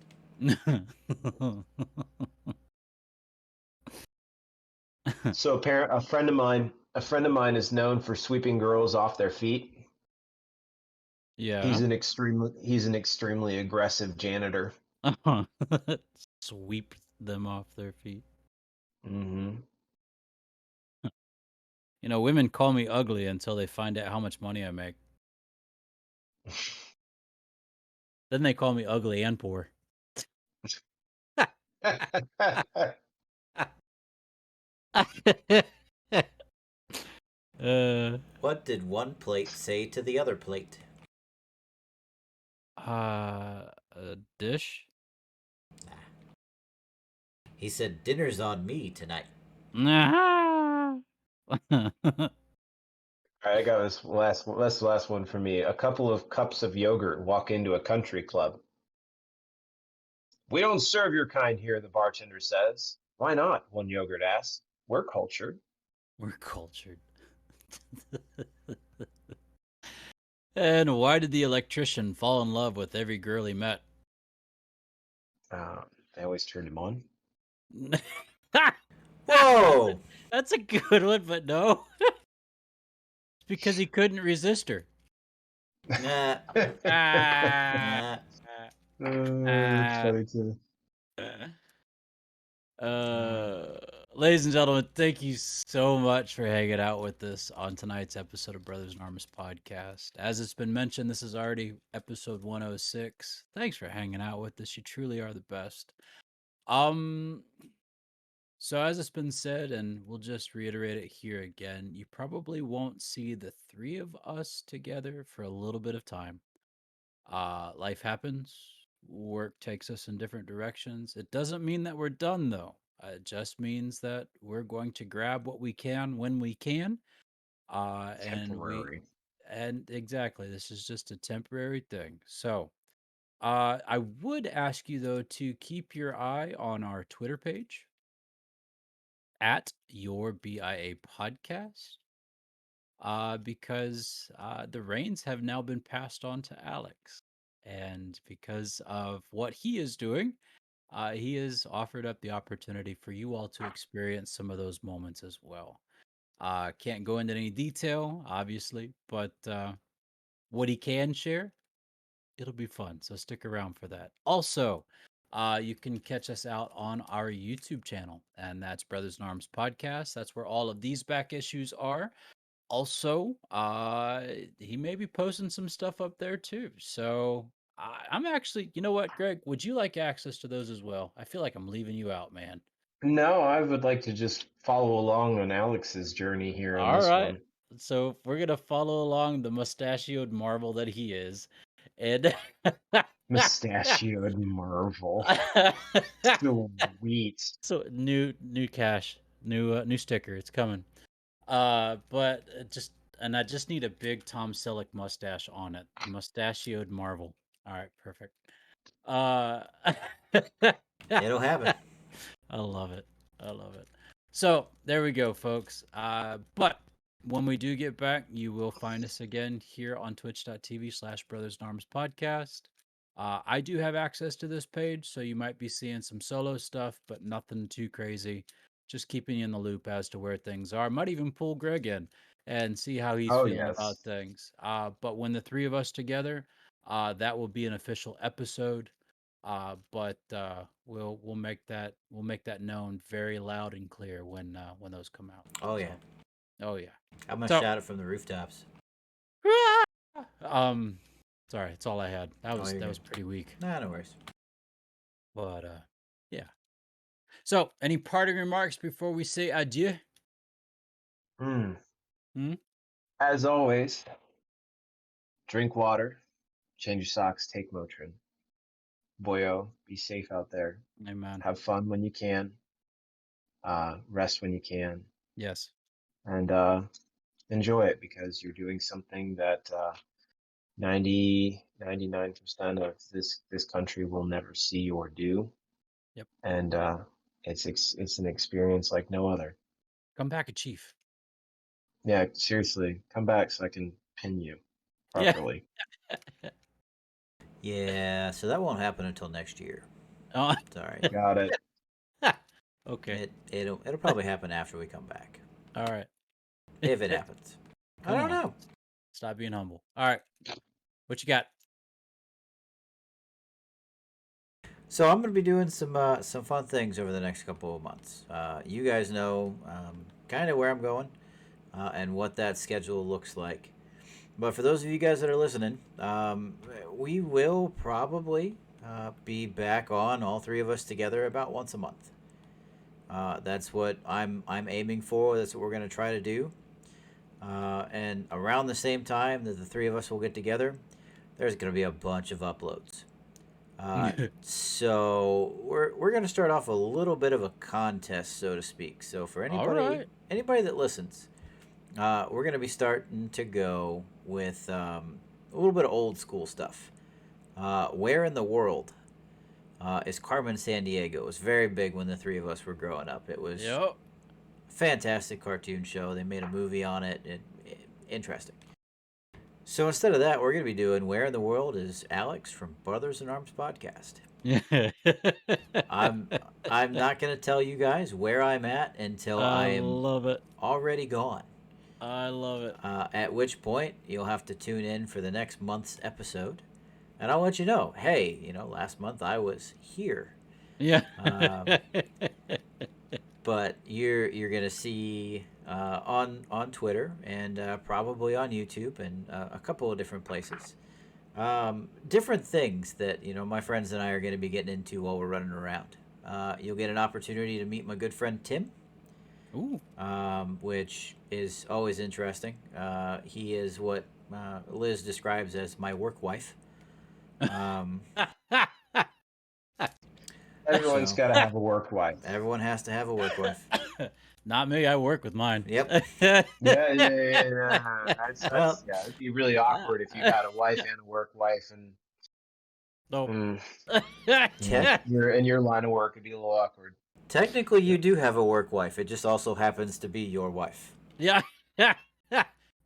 So, a friend of mine is known for sweeping girls off their feet. Yeah. He's an extremely aggressive janitor. Sweep them off their feet. Mm-hmm. You know, women call me ugly until they find out how much money I make. Then they call me ugly and poor. uh, What did one plate say to the other plate? a dish? He said, "Dinner's on me tonight." Nah. All right, I got this last one for me. A couple of cups of yogurt walk into a country club. We don't serve your kind here, the bartender says. Why not? One yogurt asks. We're cultured. We're cultured. And why did the electrician fall in love with every girl he met? They always turned him on. Whoa! That's a good one, but no. It's because he couldn't resist her. Nah. Ah, Nah. That's ah, funny too. Uh, ladies and gentlemen, thank you so much for hanging out with us on tonight's episode of Brothers in Arms podcast. As it's been mentioned, this is already episode 106. Thanks for hanging out with us. You truly are the best. So as it's been said, and we'll just reiterate it here again, you probably won't see the three of us together for a little bit of time. Life happens, work takes us in different directions. It doesn't mean that we're done, though. It just means that we're going to grab what we can when we can. And we, Temporary. and exactly, this is just a temporary thing. So, I would ask you, though, to keep your eye on our Twitter page at your BIA podcast. Because the reins have now been passed on to Alex. And because of what he is doing, he has offered up the opportunity for you all to experience some of those moments as well. Can't go into any detail, obviously, but what he can share, it'll be fun. So stick around for that. Also, you can catch us out on our YouTube channel, and that's Brothers in Arms Podcast. That's where all of these back issues are. Also, he may be posting some stuff up there too. So I'm actually, you know what, Greg? Would you like access to those as well? I feel like I'm leaving you out, man. No, I would like to just follow along on Alex's journey here on All this right. one. So we're gonna follow along the mustachioed marvel that he is, and Mustachioed marvel. Sweet. so new cash, new sticker. It's coming. But I just need a big Tom Selleck mustache on it. Mustachioed marvel. All right, perfect. Uh, It'll happen. I love it. I love it. So there we go, folks. But when we do get back, you will find us again here on twitch.tv/brothersinarmspodcast. I do have access to this page, so you might be seeing some solo stuff, but nothing too crazy. Just keeping you in the loop as to where things are. Might even pull Greg in and see how he's Oh, feeling about yes. things. But when the three of us together, that will be an official episode. But we'll make that known very loud and clear when those come out. Oh yeah. Oh yeah. I'm gonna So shout it from the rooftops. sorry, that's all I had. That Oh, was you're that was good. pretty weak. Nah, no worries. But yeah. So any parting remarks before we say adieu? Mm. Hmm? As always, drink water, change your socks, take Motrin. Boyo, be safe out there. Amen. Have fun when you can. Rest when you can. Yes. And enjoy it because you're doing something that 99% of this country will never see or do. Yep. And it's an experience like no other. Come back a chief. Yeah, seriously, come back so I can pin you Yeah. properly. Yeah, so that won't happen until next year. Oh, Sorry. Got it. okay. It'll probably happen after we come back. All right. If it happens. I Come don't on. know. Stop being humble. All right. What you got? So I'm going to be doing some fun things over the next couple of months. You guys know kind of where I'm going and what that schedule looks like. But for those of you guys that are listening, we will probably be back on, all three of us together, about once a month. That's what I'm aiming for. That's what we're going to try to do. And around the same time that the three of us will get together, there's going to be a bunch of uploads. So we're going to start off a little bit of a contest, so to speak. So for All right. anybody that listens, we're going to be starting to go with a little bit of old school stuff. Where in the world is Carmen Sandiego? It was very big when the three of us were growing up. It was Yep. a fantastic cartoon show. They made a movie on it. Interesting. So instead of that, we're going to be doing Where in the World is Alex from Brothers in Arms Podcast. Yeah. I'm not going to tell you guys where I'm at until I I am love it. already gone. I love it. At which point you'll have to tune in for the next month's episode, and I'll let you know. Hey, last month I was here. Yeah. But you're gonna see on Twitter and probably on YouTube and a couple of different places, different things that my friends and I are gonna be getting into while we're running around. You'll get an opportunity to meet my good friend Tim. Ooh. Which is always interesting. He is what Liz describes as my work wife. Everyone's got to have a work wife. Everyone has to have a work wife. Not me. I work with mine. Yep. Yeah. That's, yeah, it'd be really awkward if you had a wife and a work wife, and No. your line of work would be a little awkward. Technically, you do have a work wife. It just also happens to be your wife. Yeah.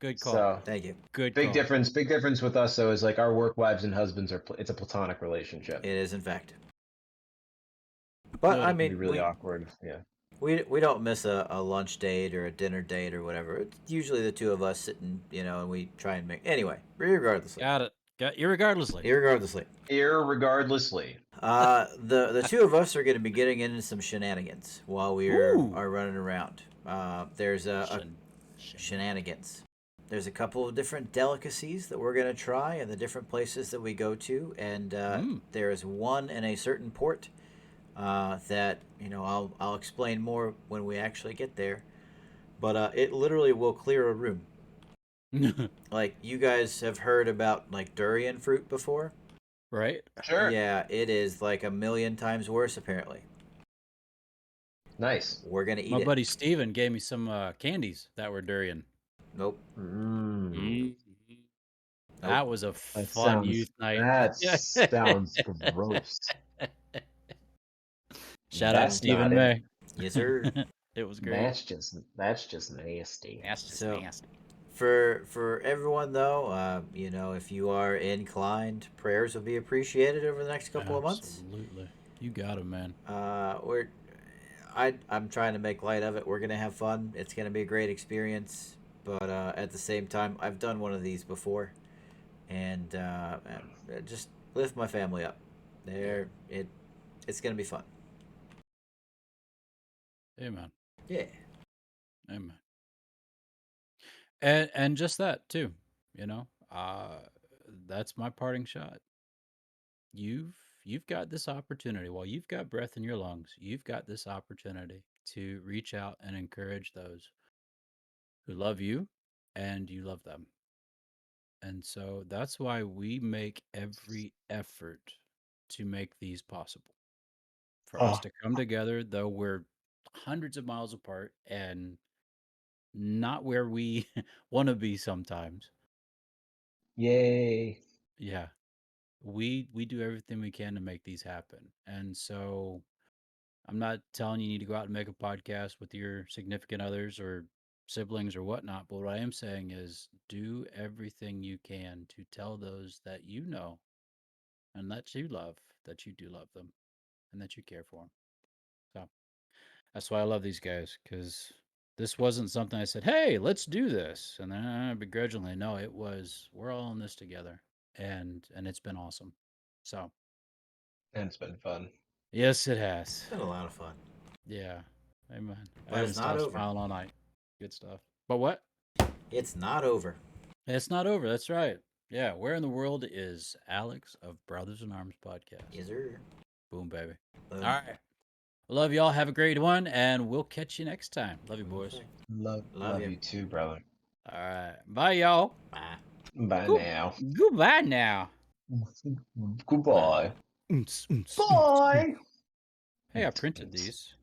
Good call. So Thank you. Good big call. difference. Big difference with us though is like our work wives and husbands it's a platonic relationship. It is, in fact. But Good. I It'd be mean, really awkward. Yeah. we don't miss a lunch date or a dinner date or whatever. It's usually the two of us sitting, and we try and make anyway. Regardlessly. Got it. Irregardlessly. Irregardlessly. The two of us are going to be getting into some shenanigans while we are running around. There's a shenanigans. there's a couple of different delicacies that we're gonna try in the different places that we go to, and there is one in a certain port that I'll explain more when we actually get there. But it literally will clear a room. Like, you guys have heard about like durian fruit before? Right? Sure. Yeah, it is like a million times worse apparently. Nice. We're gonna eat My it. buddy Steven gave me some candies that were durian. Nope. That was a That fun youth night. That sounds gross. Shout out That's Stephen not it. May. Yes, sir. It was great. That's just nasty. That's just So- nasty. For everyone though, if you are inclined, prayers will be appreciated over the next couple of months. Absolutely. You got him, man. I'm trying to make light of it. We're gonna have fun. It's gonna be a great experience. But at the same time, I've done one of these before, and just lift my family up. It's gonna be fun. Amen. Yeah. Amen. And just that too, that's my parting shot. You've got this opportunity while you've got breath in your lungs. You've got this opportunity to reach out and encourage those who love you and you love them. And so that's why we make every effort to make these possible. For us to come together, though we're hundreds of miles apart and not where we want to be sometimes. Yay. Yeah. We do everything we can to make these happen. And so I'm not telling you need to go out and make a podcast with your significant others or siblings or whatnot, but what I am saying is do everything you can to tell those that you know and that you love that you do love them and that you care for them. So that's why I love these guys, because this wasn't something I said, hey, let's do this. And then begrudgingly, no, it was, we're all in this together. And it's been awesome. So, And it's been fun. yes, it has. It's been a lot of fun. Yeah. Amen. But I haven't it's not stopped over. smiling all night. Good stuff. But what? It's not over. It's not over. That's right. Yeah. Where in the world is Alex of Brothers in Arms podcast? Yes, sir. Boom, baby. Boom. All right. Love y'all. Have a great one, and we'll catch you next time. Love you, boys. Love you too, brother. All right. Bye, y'all. Bye. Bye Go- now. Goodbye now. Goodbye. Bye. Hey, I printed these.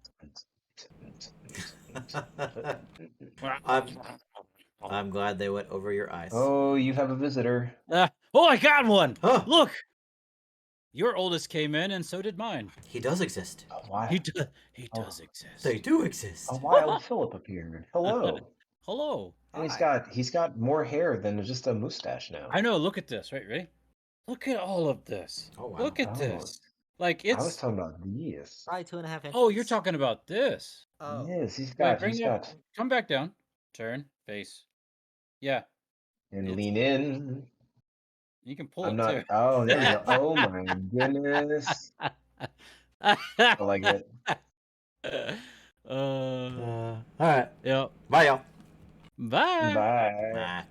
I'm glad they went over your eyes. Oh, you have a visitor. Oh, I got one. Huh. Look. Your oldest came in, and so did mine. He does exist. He does exist. They do exist. A wild Philip appeared. Hello. Hello. And he's got more hair than just a mustache now. I know. Look at this. Right, ready? Look at all of this. Oh, wow. Look at Oh. this. Like I was it's. talking about these. Probably 2.5 inches. Oh, you're talking about this. Oh. Yes, he's Wait, got Come back down. Turn. Face. Yeah. and It's- lean in. You can pull I'm it not too. oh there we go. Oh my goodness. I like it. All right. Yep. Bye, y'all. Bye. Bye. Bye.